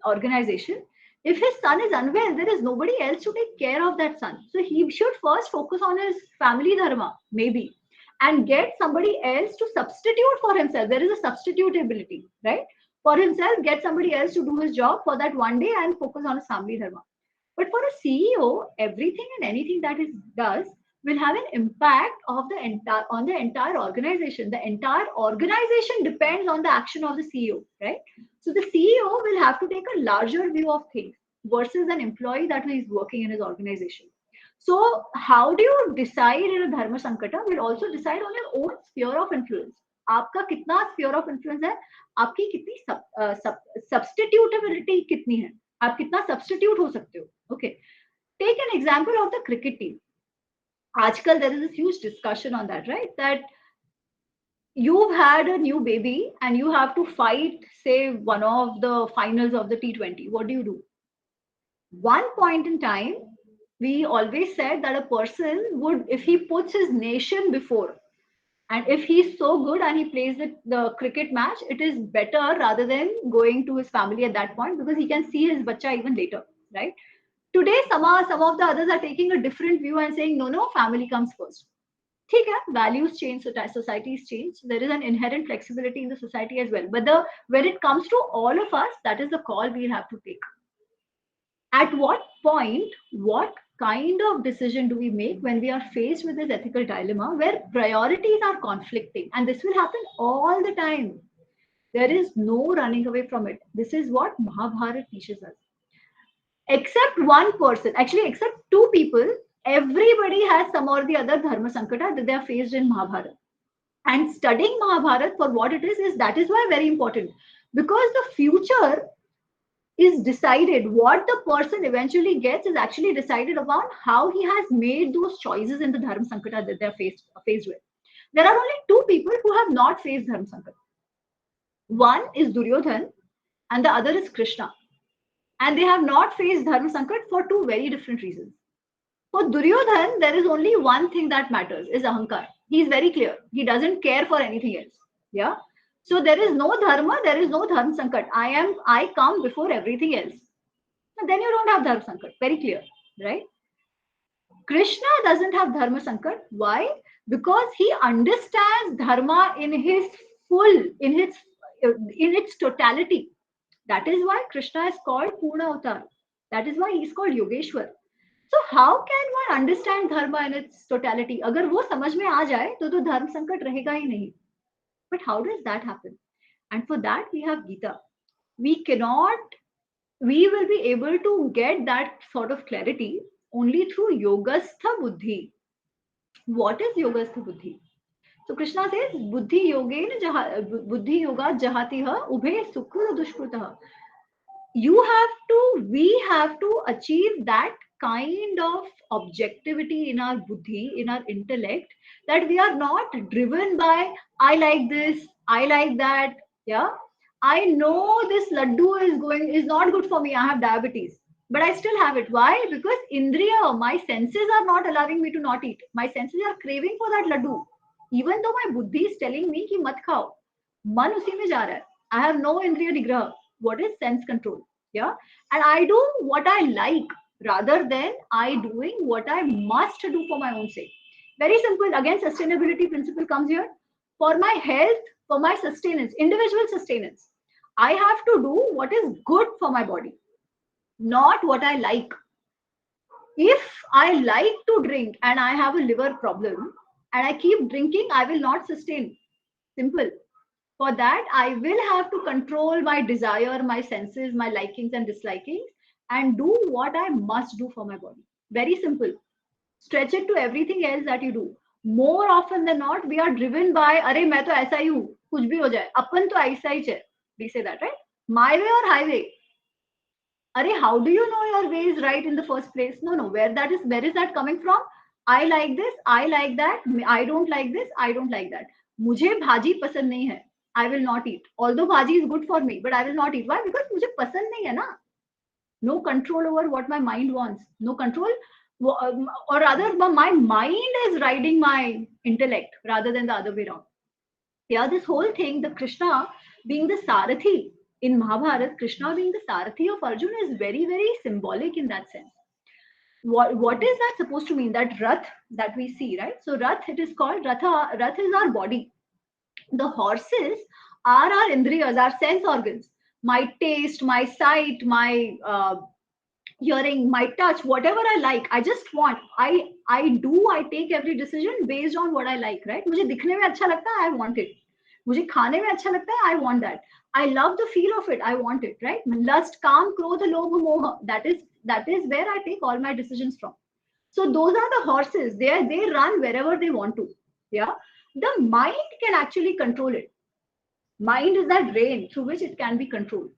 organization. If his son is unwell, there is nobody else to take care of that son. So he should first focus on his family dharma, maybe, and get somebody else to substitute for himself. There is a substitutability, right? For himself, get somebody else to do his job for that one day and focus on his family dharma. But for a CEO, everything and anything that he does will have an impact of the entire organization. The entire organization depends on the action of the CEO, right? So the CEO will have to take a larger view of things versus an employee that is working in his organization. So how do you decide in a dharma sankata will also decide on your own sphere of influence. आपका कितना sphere of influence है, आपकी कितनी substitutability कितनी है, आप कितना substitute हो सकते हो. Okay, take an example of the cricket team. Aajkal there is this huge discussion on that, right? That you've had a new baby and you have to fight, say, one of the finals of the T20. What do? One point in time, we always said that a person would, if he puts his nation before, and if he's so good and he plays the cricket match, it is better rather than going to his family at that point, because he can see his bacha even later, right? Today, some of the others are taking a different view and saying, no, family comes first. ठीक है, values change, societies change. There is an inherent flexibility in the society as well. But when it comes to all of us, that is the call we'll have to take. At what point, what kind of decision do we make when we are faced with this ethical dilemma where priorities are conflicting? And this will happen all the time. There is no running away from it. This is what Mahabharata teaches us. Except one person, actually except two people, everybody has some or the other dharma sankata that they are faced in Mahabharata. And studying Mahabharata for what it is that is why very important. Because the future is decided, what the person eventually gets is actually decided upon how he has made those choices in the dharma sankata that they are faced with. There are only two people who have not faced dharma sankata. One is Duryodhan and the other is Krishna. And they have not faced dharma sankat for two very different reasons. For Duryodhan, there is only one thing that matters, is ahankar. He is very clear. He doesn't care for anything else. Yeah. So there is no dharma, there is no dharma sankat. I come before everything else. And then you don't have dharma sankat. Very clear, right? Krishna doesn't have dharma sankat. Why? Because he understands dharma in its totality. That is why Krishna is called Purna Avatar. That is why he is called Yogeshwar. So how can one understand dharma in its totality? अगर वो समझ में आ जाए तो धर्म संकट रहेगा ही नहीं. But how does that happen? And for that we have Gita. We will be able to get that sort of clarity only through Yogastha Buddhi. What is Yogastha Buddhi? So Krishna says, Buddhi yoga jahatiha ubhe sukha dushkrutaha. We have to achieve that kind of objectivity in our buddhi, in our intellect, that we are not driven by, I like this, I like that, yeah. I know this laddu is not good for me. I have diabetes, but I still have it. Why? Because indriya, my senses are not allowing me to not eat. My senses are craving for that laddu, even though my buddhi is telling me कि मत खाओ. मन उसी में जा रहा है. I have no indriya nigraha. What is sense control? Yeah, and I do what I like rather than I doing what I must do for my own sake. Very simple. Again, sustainability principle comes here. For my health, for my sustenance, individual sustenance, I have to do what is good for my body, not what I like. If I like to drink and I have a liver problem and I keep drinking, I will not sustain. Simple. For that, I will have to control my desire, my senses, my likings and dislikings, and do what I must do for my body. Very simple. Stretch it to everything else that you do. More often than not, we are driven by, अरे मैं तो ऐसा ही हूँ, कुछ भी हो जाए, अपन तो ऐसा ही है. We say that, right? My way or highway? Arey, how do you know your way is right in the first place? No. Where is that coming from? I like this, I like that, I don't like this, I don't like that. मुझे भाजी पसंद नहीं है. I will not eat. Although bhaji is good for me, but I will not eat. Why? Because मुझे पसंद नहीं है ना. No control over what my mind wants. No control, or rather, my mind is riding my intellect rather than the other way around. Yeah, this whole thing, the Krishna being the Sarathi in Mahabharata, Krishna being the Sarathi of Arjuna is very, very symbolic in that sense. What is that supposed to mean? That Rath that we see, right? So Rath, it is called Ratha. Rath is our body. The horses are our indriyas, our sense organs. My taste, my sight, my hearing, my touch, whatever I like, I just want. I take every decision based on what I like, right? मुझे दिखने में अच्छा लगता है, I want it. मुझे खाने में अच्छा लगता है, I want that. I love the feel of it, I want it, right? Lust, काम, क्रोध, लोभ, मोह. That is where I take all my decisions from. So those are the horses. They run wherever they want to. Yeah. The mind can actually control it. Mind is that rein through which it can be controlled.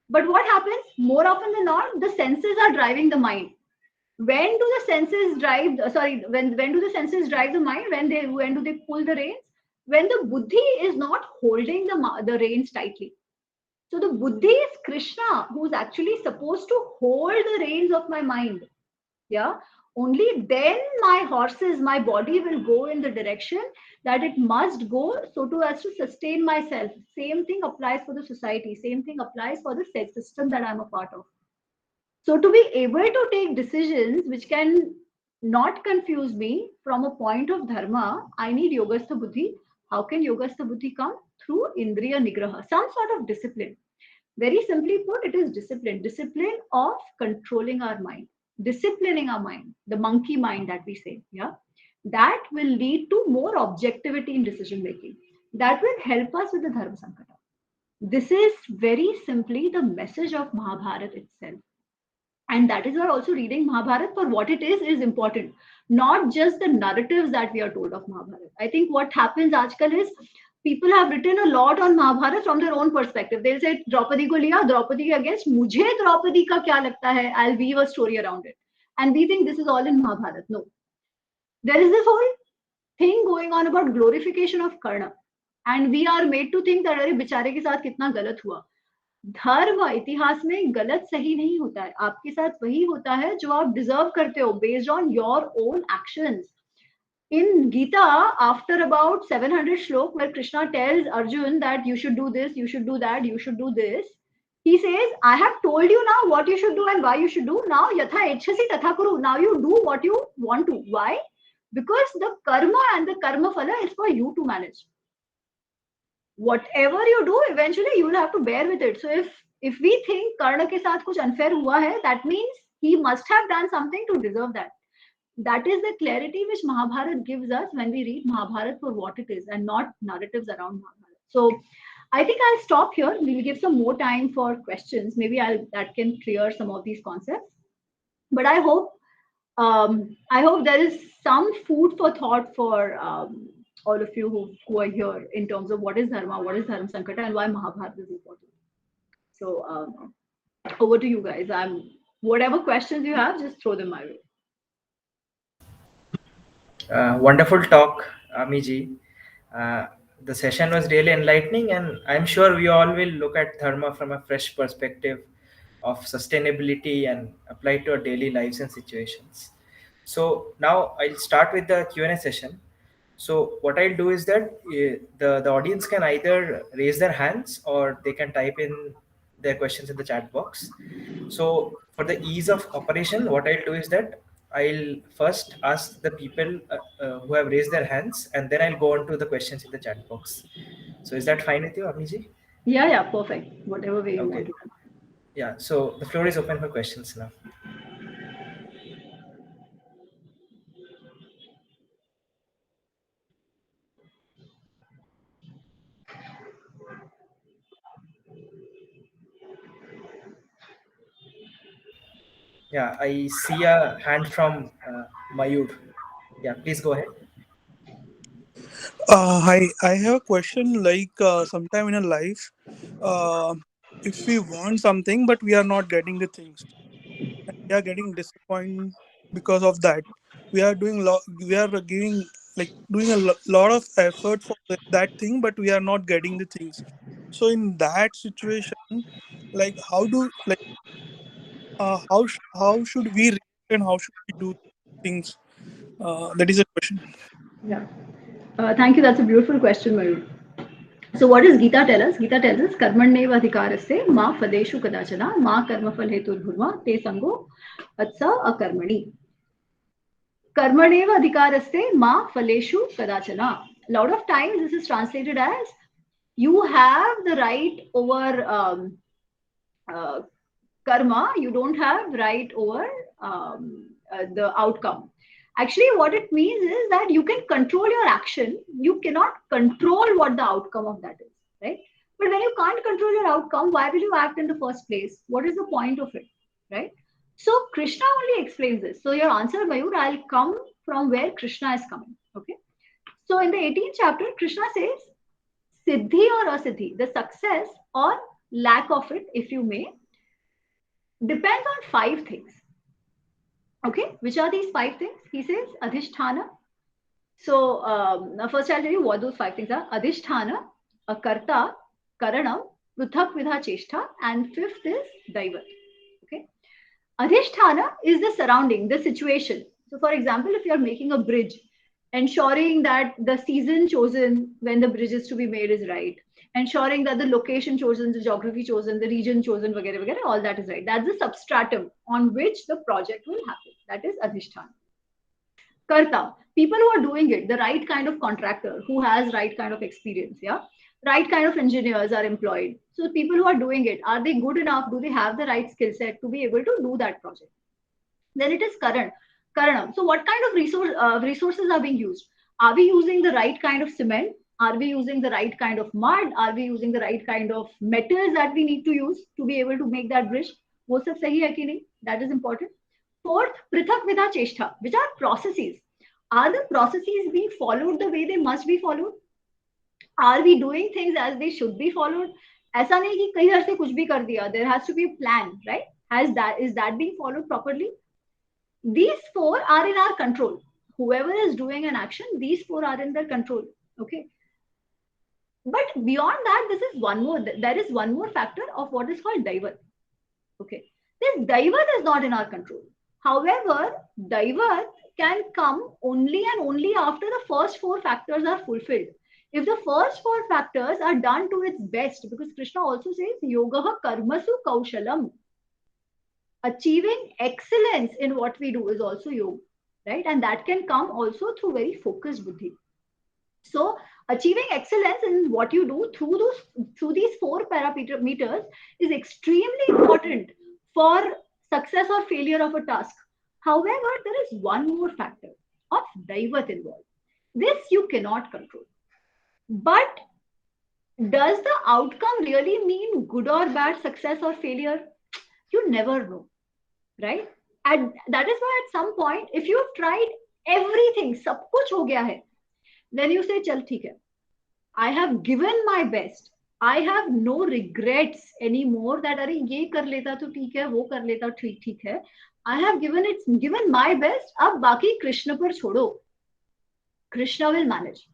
But what happens? More often than not, the senses are driving the mind. When do the senses drive? When do the senses drive the mind? When do they pull the reins? When the buddhi is not holding the reins tightly. So the buddhi is Krishna, who is actually supposed to hold the reins of my mind. Yeah. Only then my horses, my body will go in the direction that it must go, so to as to sustain myself. Same thing applies for the society. Same thing applies for the system that I'm a part of. So to be able to take decisions which can not confuse me from a point of dharma, I need yogastha buddhi. How can yogastha buddhi come? Through indriya nigraha, some sort of discipline. Very simply put, it is discipline. Discipline of controlling our mind, disciplining our mind, the monkey mind that we say. Yeah, that will lead to more objectivity in decision making. That will help us with the dharma sankata. This is very simply the message of Mahabharata itself. And that is why also reading Mahabharata for what it is important. Not just the narratives that we are told of Mahabharata. I think what happens aajkal is people have written a lot on Mahabharata from their own perspective. They'll say Draupadi ko liya, Draupadi ke against, mujhe Draupadi ka kya lagta hai? I'll weave a story around it. And we think this is all in Mahabharata. No. There is this whole thing going on about glorification of Karna. And we are made to think that अरे बेचारे के साथ कितना गलत हुआ. धर्म इतिहास में गलत सही नहीं होता है. आपके साथ वही होता है जो आप डिजर्व करते हो based on your own actions. In Gita, after about 700 shlok, where Krishna tells Arjun that you should do this, you should do that, you should do this, he says, I have told you now what you should do and why you should do. Now, yatha echhasi tatha kuru. Now you do what you want to. Why? Because the karma and the karma phala is for you to manage. Whatever you do, eventually you will have to bear with it. So if we think Karna ke saath kuch unfair hua hai, that means he must have done something to deserve that. That is the clarity which Mahabharata gives us when we read Mahabharata for what it is and not narratives around Mahabharata. So I think I'll stop here. We'll give some more time for questions. Maybe that can clear some of these concepts. But I hope there is some food for thought for all of you who are here in terms of what is dharma, what is dharma sankata, and why Mahabharata is important. So over to you guys. Whatever questions you have, just throw them my way. Wonderful talk, Amiji. the session was really enlightening, and I'm sure we all will look at dharma from a fresh perspective of sustainability and apply it to our daily lives and situations. So now I'll start with the Q&A session. So what I'll do is that the audience can either raise their hands or they can type in their questions in the chat box. So for the ease of operation, what I'll do is that I'll first ask the people who have raised their hands, and then I'll go on to the questions in the chat box. So is that fine with you, Amiji? Yeah, perfect. Whatever way you Okay. want to. Yeah. So the floor is open for questions now. Yeah, I see a hand from Mayur. Yeah, please go ahead. Hi, I have a question. Like, sometime in a life, uh, if we want something but we are not getting the things, and we are getting disappointed because of that. We are giving, like, doing a lot of effort for that thing, but we are not getting the things. So in that situation, like, how should we react and how should we do things? That is a question. Yeah. Thank you. That's a beautiful question, Mayur. So what does Gita tell us? Gita tells us karmanneva adhikaraste ma phadeshu kadachana ma karma phal heturбhurma te sango atsa akarmani. Karmaneva adhikaraste ma phaleshu kadachana. A lot of times this is translated as you have the right over uh, karma, you don't have right over the outcome. Actually, what it means is that you can control your action, you cannot control what the outcome of that is, right? But when you can't control your outcome, why will you act in the first place? What is the point of it, right? So Krishna only explains this. So your answer, Mayur, I'll come from where Krishna is coming. Okay. So in the 18th chapter, Krishna says, Siddhi or Asiddhi, the success or lack of it, if you may, depends on 5 things. Okay, which are these 5 things? He says Adhishthana. So first I'll tell you what those 5 things are. Adhishthana, Akarta, Karanam, Pruthak Vidha Cheshtha, and 5th is Daivat. Okay. Adhishthana is the surrounding, the situation. So for example, if you're making a bridge, ensuring that the season chosen when the bridge is to be made is right, ensuring that the location chosen, the geography chosen, the region chosen, vagara, vagara, all that is right. That's the substratum on which the project will happen. That is Adhishthana. Karta, people who are doing it, the right kind of contractor who has right kind of experience, yeah, right kind of engineers are employed. So people who are doing it, are they good enough? Do they have the right skill set to be able to do that project? Then it is Karanam. So what kind of resources are being used? Are we using the right kind of cement? Are we using the right kind of mud? Are we using the right kind of metals that we need to use to be able to make that bridge? वो सब सही है कि नहीं? That is important. 4th, Prithak Vidha Cheshtha, which are processes. Are the processes being followed the way they must be followed? Are we doing things as they should be followed? ऐसा नहीं कि कहीं से कुछ भी कर दिया. There has to be a plan, right? Is that being followed properly? These 4 are in our control. Whoever is doing an action, these 4 are in their control. Okay. But beyond that, this is one more. There is one more factor of what is called Daivat. Okay. This Daivat is not in our control. However, Daivat can come only and only after the first 4 factors are fulfilled. If the first 4 factors are done to its best, because Krishna also says, Yogaha karmasu kaushalam. Achieving excellence in what we do is also yoga, right? And that can come also through very focused buddhi. So achieving excellence in what you do through these 4 parameters is extremely important for success or failure of a task. However, there is one more factor of Daivat involved. This you cannot control. But does the outcome really mean good or bad success or failure? You never know, right? And that is why at some point, if you've tried everything, sab kuch ho gaya hai, then you say, chal theek hai. I have given my best. I have no regrets anymore that अरे ये कर लेता तो ठीक है, वो कर लेता ठीक है. I have given my best. अब बाकी कृष्ण पर छोड़ो. Krishna will manage.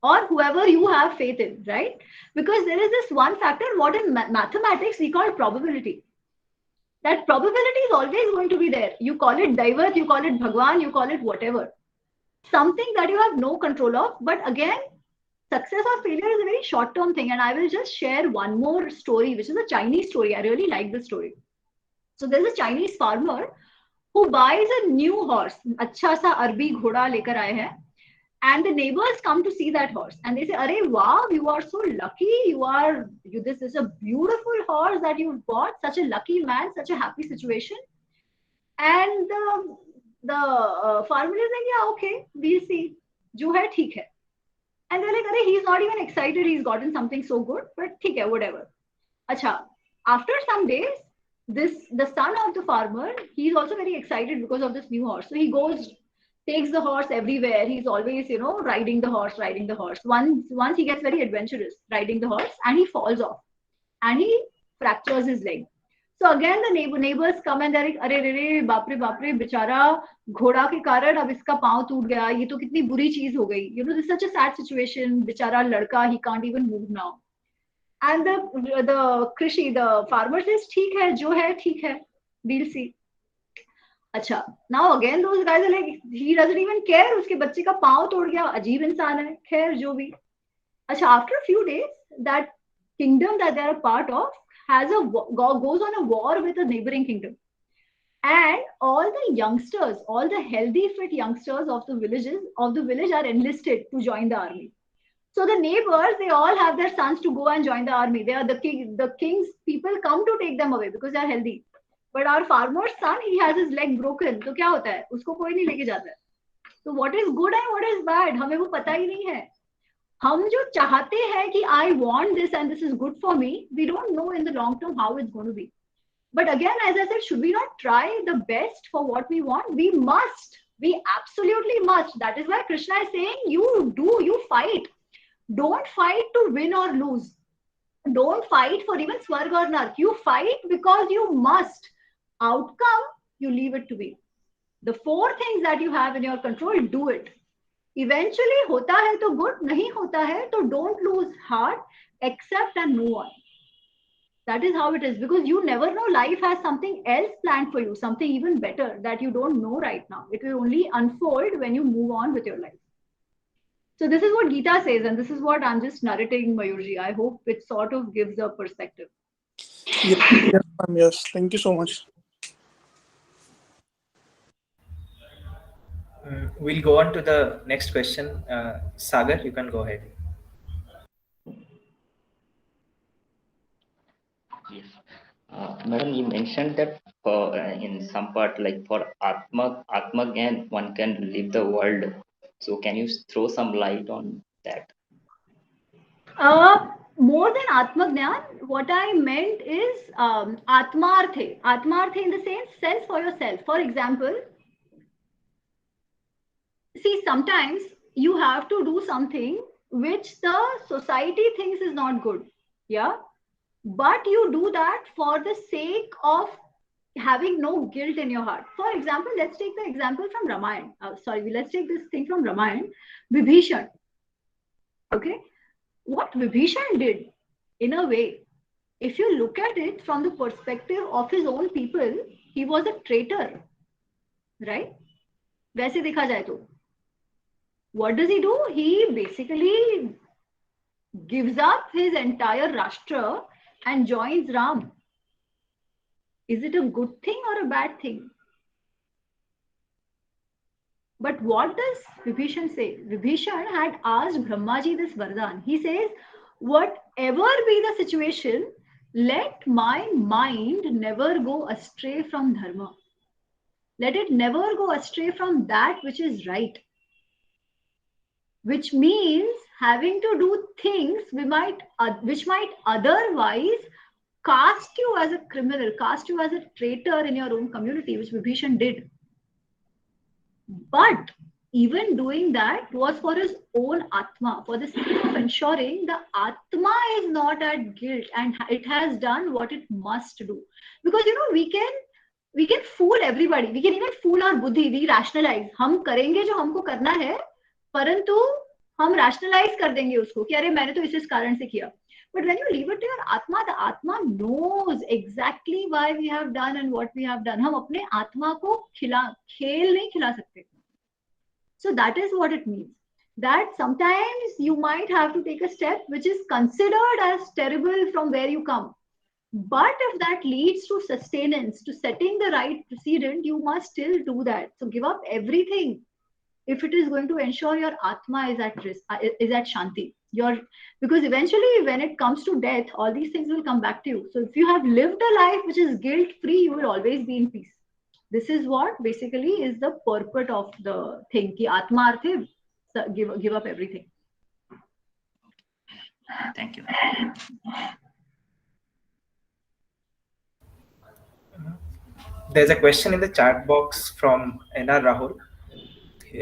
or whoever you have faith in, right? Because there is this one factor, what in mathematics we call probability. That probability is always going to be there. You call it Daivat, you call it Bhagwan, you call it whatever. Something that you have no control of. But again, success or failure is a very short-term thing. And I will just share one more story, which is a Chinese story. I really like this story. So there's a Chinese farmer who buys a new horse. अच्छा सा अरबी घोड़ा लेकर आए हैं. And the neighbors come to see that horse and they say, "Arey, wow, you are so lucky. This is a beautiful horse that you've bought. Such a lucky man, such a happy situation." And the farmer is like, "Yeah, okay, we'll see. Jo hai, theek hai." And they're like, "Arey, he's not even excited. He's gotten something so good, but theek hai, whatever." Acha, after some days, the son of the farmer, he's also very excited because of this new horse. So he goes, takes the horse everywhere. He's always, riding the horse. Once he gets very adventurous riding the horse and he falls off and he fractures his leg. So again, the neighbors come and they're like, "Arey, बाप रे, बेचारा घोड़ा के कारण अब इसका पाँव टूट गया. ये तो कितनी बुरी चीज हो गई. This is such a sad situation. बेचारा लड़का, he can't even move now." And the farmer says, "ठीक है, जो है ठीक है. We'll see." अच्छा, now again those guys are like, he doesn't even care. उसके बच्चे का पाँव तोड़ गया, अजीब इंसान है. खैर जो भी. अच्छा, after a few days, that kingdom that they are a part of goes on a war with a neighboring kingdom, and all the youngsters, all the healthy fit youngsters of the village are enlisted to join the army. So the neighbors, they all have their sons to go and join the army. They are the king's people come to take them away because they are healthy. But our farmer's son, he has his leg broken. तो क्या होता है? उसको कोई नहीं लेके जाता है. So what is good and what is bad? हमें वो पता ही नहीं है. हम जो चाहते हैं कि I want this and this is good for me, we don't know in the long term how it's going to be. But again, as I said, should we not try the best for what we want? We must. We absolutely must. That is why Krishna is saying, you fight. Don't fight to win or lose. Don't fight for even Swarg or Nark. You fight because you must. Outcome, you leave it to be. The 4 things that you have in your control, do it. Eventually, hota hai to good, nahi hota hai to don't lose heart, accept and move on. That is how it is, because you never know, life has something else planned for you, something even better that you don't know right now. It will only unfold when you move on with your life. So this is what Gita says, and this is what I'm just narrating, Mayurji. I hope it sort of gives a perspective. Yes. Thank you so much. We'll go on to the next question. Sagar, you can go ahead. Yes. Madam, you mentioned that in some part, like for Atma Gyan, one can live the world. So can you throw some light on that? More than Atma Gyan, what I meant is Atmarthe. Atmarthe in the sense for yourself. For example, see, sometimes you have to do something which the society thinks is not good. Yeah. But you do that for the sake of having no guilt in your heart. For example, let's take the example from Ramayana. Let's take this thing from Ramayana. Vibhishan. Okay. What Vibhishan did, in a way, if you look at it from the perspective of his own people, he was a traitor. Right? वैसे देखा जाए तो. What does he do? He basically gives up his entire Rashtra and joins Ram. Is it a good thing or a bad thing? But what does Vibhishan say? Vibhishan had asked Brahmaji this Vardhan. He says, whatever be the situation, let my mind never go astray from dharma. Let it never go astray from that which is right. Which means having to do things which might otherwise cast you as a criminal, cast you as a traitor in your own community, which Vibhishan did. But even doing that was for his own Atma, for the sake of ensuring the Atma is not at guilt and it has done what it must do. Because we can fool everybody. We can even fool our buddhi. We rationalize. हम करेंगे जो हमको करना है, परंतु हम rationalize कर देंगे उसको कि अरे मैंने तो इस कारण से किया. But when you leave it to your Atma, the Atma knows exactly why we have done and what we have done. हम अपने आत्मा को खेल नहीं खिला सकते. So that is what it means. That sometimes you might have to take a step which is considered as terrible from where you come. But if that leads to sustenance, to setting the right precedent, you must still do that. So give up everything if it is going to ensure your Atma is at risk, is at Shanti. Because eventually when it comes to death, all these things will come back to you. So if you have lived a life which is guilt-free, you will always be in peace. This is what basically is the purport of the thing. Ki Atma Arthe, give up everything. Thank you. There's a question in the chat box from NR Rahul.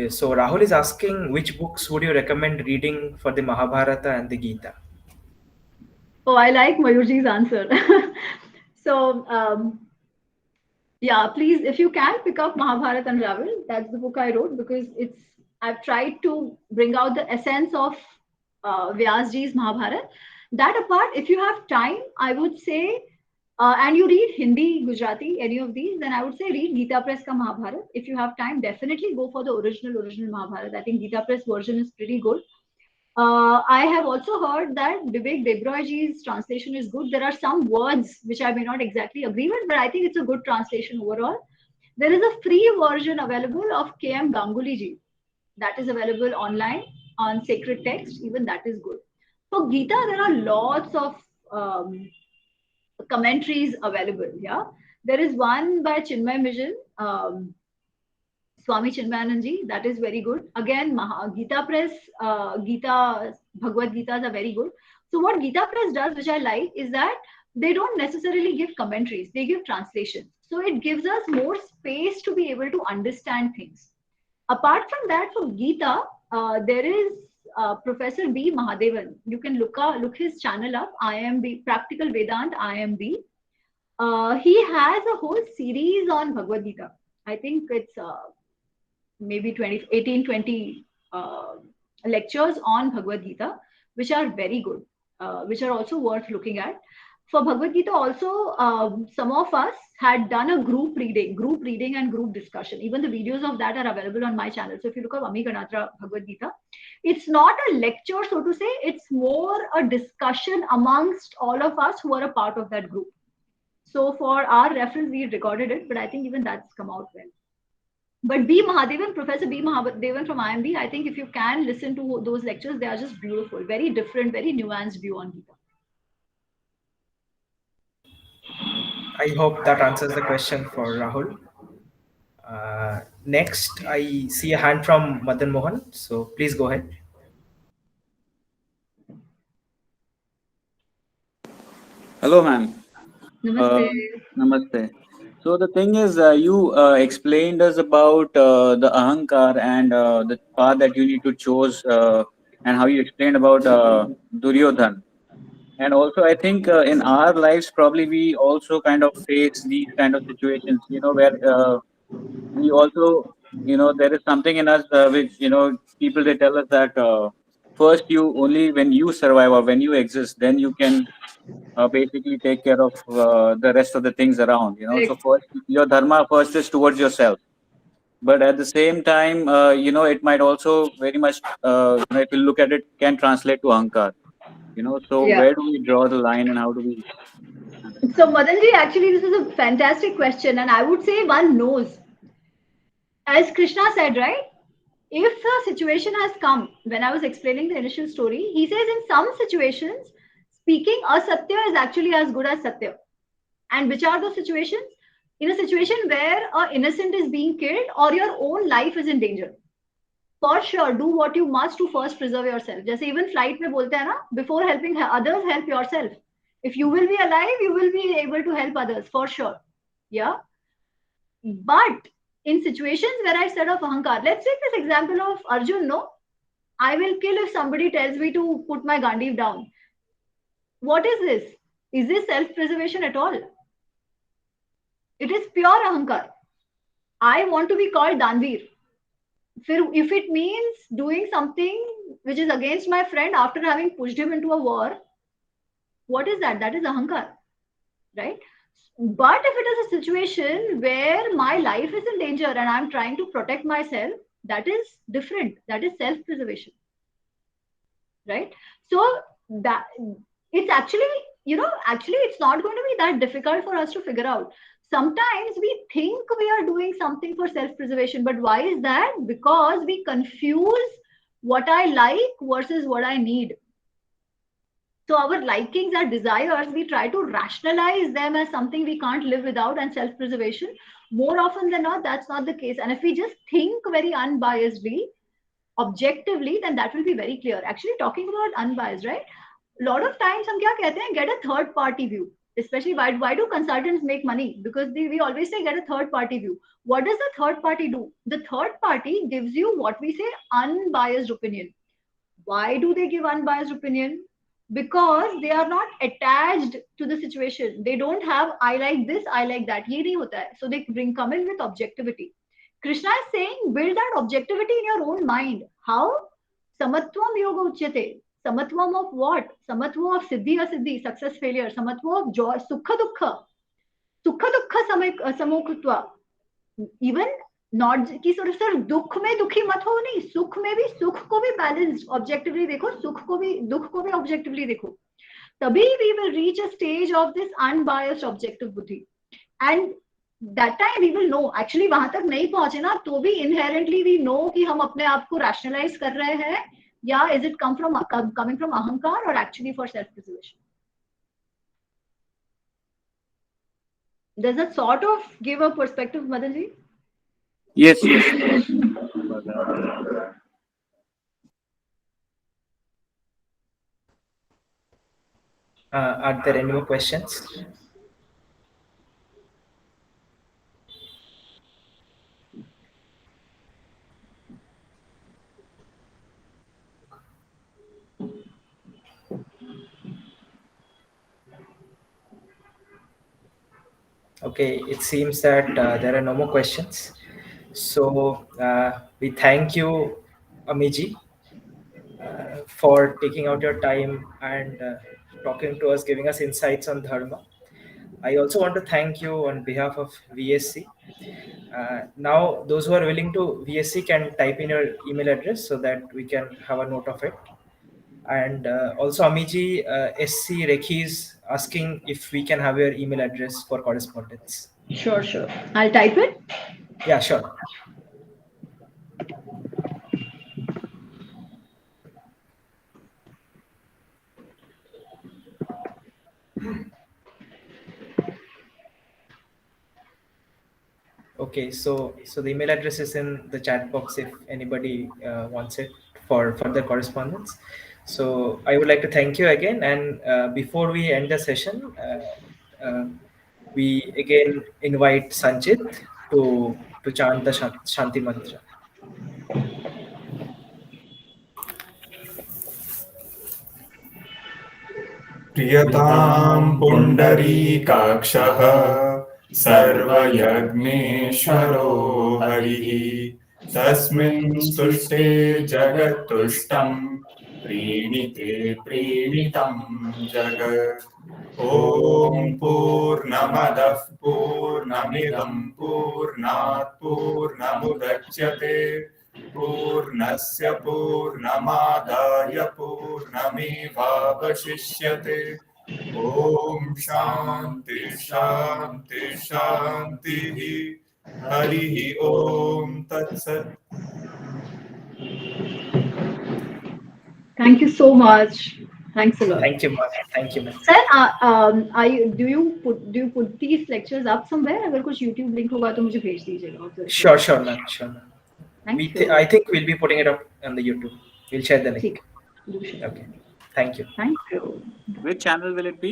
So Rahul is asking, which books would you recommend reading for the Mahabharata and the Gita? Oh, I like Mayurji's answer. So, yeah, please, if you can pick up Mahabharata Unraveled, that's the book I wrote because I've tried to bring out the essence of Vyasji's Mahabharata. That apart, if you have time, I would say, and you read Hindi, Gujarati, any of these, then I would say read Gita Press ka Mahabharata. If you have time, definitely go for the original Mahabharata. I think Gita Press version is pretty good. I have also heard that Vivek Debroyji's translation is good. There are some words which I may not exactly agree with, but I think it's a good translation overall. There is a free version available of K.M. Ganguly ji. That is available online on Sacred Text. Even that is good. For Gita, there are lots of commentaries available. Yeah, there is one by Chinmay Mission, Swami Chinmayanand ji, that is very good. Again, Gita Press, Bhagavad Gitas are very good. So what Gita Press does, which I like, is that they don't necessarily give commentaries, they give translations. So it gives us more space to be able to understand things. Apart from that, for Gita, there is Professor B. Mahadevan. You can look his channel up, IMB, Practical Vedant IMB. He has a whole series on Bhagavad Gita. I think it's maybe 20 lectures on Bhagavad Gita, which are very good, which are also worth looking at. For Bhagavad Gita also, some of us had done a group reading and group discussion. Even the videos of that are available on my channel. So if you look at Ami Ganatra Bhagavad Gita, it's not a lecture, so to say, it's more a discussion amongst all of us who are a part of that group. So for our reference, we recorded it, but I think even that's come out well. But B. Mahadevan, Professor B. Mahadevan from IMB, I think if you can listen to those lectures, they are just beautiful, very different, very nuanced view on Gita. I hope that answers the question for Rahul. Next, I see a hand from Madan Mohan. So please go ahead. Hello, ma'am. Namaste. Namaste. So the thing is, you explained us about the ahankar and the path that you need to choose, and how you explained about Duryodhan. And also, I think in our lives, probably we also kind of face these kind of situations, where we also, there is something in us which, people, they tell us that first only when you survive or when you exist, then you can basically take care of the rest of the things around, So first, your dharma first is towards yourself. But at the same time, it might also very much, if you look at it, can translate to ahankar. So Yeah. where do we draw the line and how do we? So Madanji, actually, this is a fantastic question, and I would say one knows. As Krishna said, right? If a situation has come, when I was explaining the initial story, he says in some situations, speaking asatya is actually as good as satya. And which are those situations? In a situation where an innocent is being killed or your own life is in danger. For sure, do what you must to first preserve yourself. Just even flight mein bolte hai na, before helping others, help yourself. If you will be alive, you will be able to help others, for sure. Yeah. But in situations where I said of ahankar, let's take this example of Arjun, no? I will kill if somebody tells me to put my Gandiv down. What is this? Is this self-preservation at all? It is pure ahankar. I want to be called Danveer. if it means doing something which is against my friend after having pushed him into a war, what is that? That is ahankar, right? But if it is a situation where my life is in danger and I'm trying to protect myself, that is different. That is self-preservation, right? So that it's actually, actually it's not going to be that difficult for us to figure out. Sometimes we think we are doing something for self-preservation, but why is that? Because we confuse what I like versus what I need. So our likings, our desires, we try to rationalize them as something we can't live without, and self-preservation. More often than not, that's not the case. And if we just think very unbiasedly, objectively, then that will be very clear. Actually, talking about unbiased, right? A lot of times, हम क्या कहते हैं? Get a third-party view. Especially why do consultants make money? Because we always say get a third-party view. What does the third party do? The third party gives you what we say unbiased opinion. Why do they give unbiased opinion? Because they are not attached to the situation. They don't have I like this, I like that. ये नहीं होता है. So they come in with objectivity. Krishna is saying build that objectivity in your own mind. How? Samatvam yoga uchyate. Samatvam of what? Samatvam of siddhi asiddhi, success failure. Samatvam of joy, sukha dukkha. Sukha dukkha samokutva. Even not कि सिर्फ दुख में दुखी मत हो, नहीं, सुख में भी, सुख को भी बैलेंस्ड ऑब्जेक्टिवली देखो, सुख को भी, दुख को भी ऑब्जेक्टिवली देखो, तभी we will reach a stage of this unbiased objective बुद्धि. And that time we will know. Actually वहां तक नहीं पहुंचे ना तो भी इनहेरेंटली वी नो कि हम अपने आप को रैशनलाइज कर रहे हैं, या इज इट कमिंग फ्रॉम अहंकार और actually for self preservation. Does that sort of give a perspective, Madan ji? Yes. Are there any more questions? Okay, it seems that there are no more questions. So we thank you, Amiji, for taking out your time and talking to us, giving us insights on Dharma. I also want to thank you on behalf of VSC. Now, those who are willing to VSC can type in your email address so that we can have a note of it. And also, Amiji, SC Rekhi is asking if we can have your email address for correspondence. Sure. I'll type it. Yeah, sure. Okay, so the email address is in the chat box if anybody wants it for further correspondence. So I would like to thank you again, and before we end the session, we again invite Sanchit to chant the Shanti Mantra. प्रियतां पुण्डरीकाक्षः सर्वयज्ञेश्वरो हरिः तस्मिन् स्तुष्टे जगत्तुष्टं प्रीणिते प्रीणितं जगत्. ॐ पूर्णमदः पूर्णमिदं पूर्णात् पूर्णमुदच्यते पूर्णस्य पूर्णमादाय पूर्णमेवावशिष्यते. ॐ शान्ति शान्ति शान्तिः. हरिः ॐ तत्सत्. Thank you so much. Thanks a lot. Thank you, ma'am. Thank you, ma'am. Sir, do you put these lectures up somewhere? अगर कुछ YouTube link होगा तो मुझे भेज दीजिएगा. Sure, ma'am. Sure, ma'am. Thank you. I think we'll be putting it up on the YouTube. We'll share the link. Okay. Thank you. Thank you. Which channel will it be?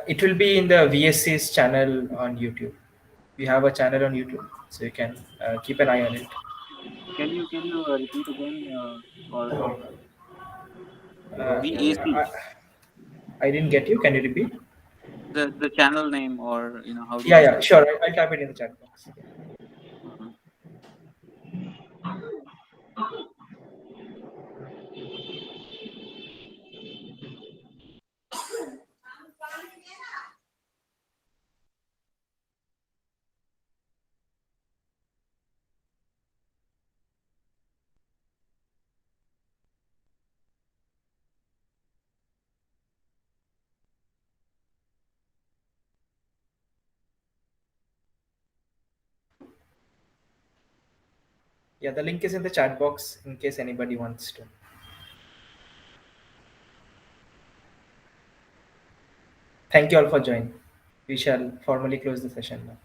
It will be in the VSC's channel on YouTube. We have a channel on YouTube, so you can keep an eye on it. Can you repeat again? VAC. I didn't get you. Can you repeat? The channel name, or how? Yeah, sure. I'll type it in the chat box. Yeah, the link is in the chat box in case anybody wants to. Thank you all for joining. We shall formally close the session now.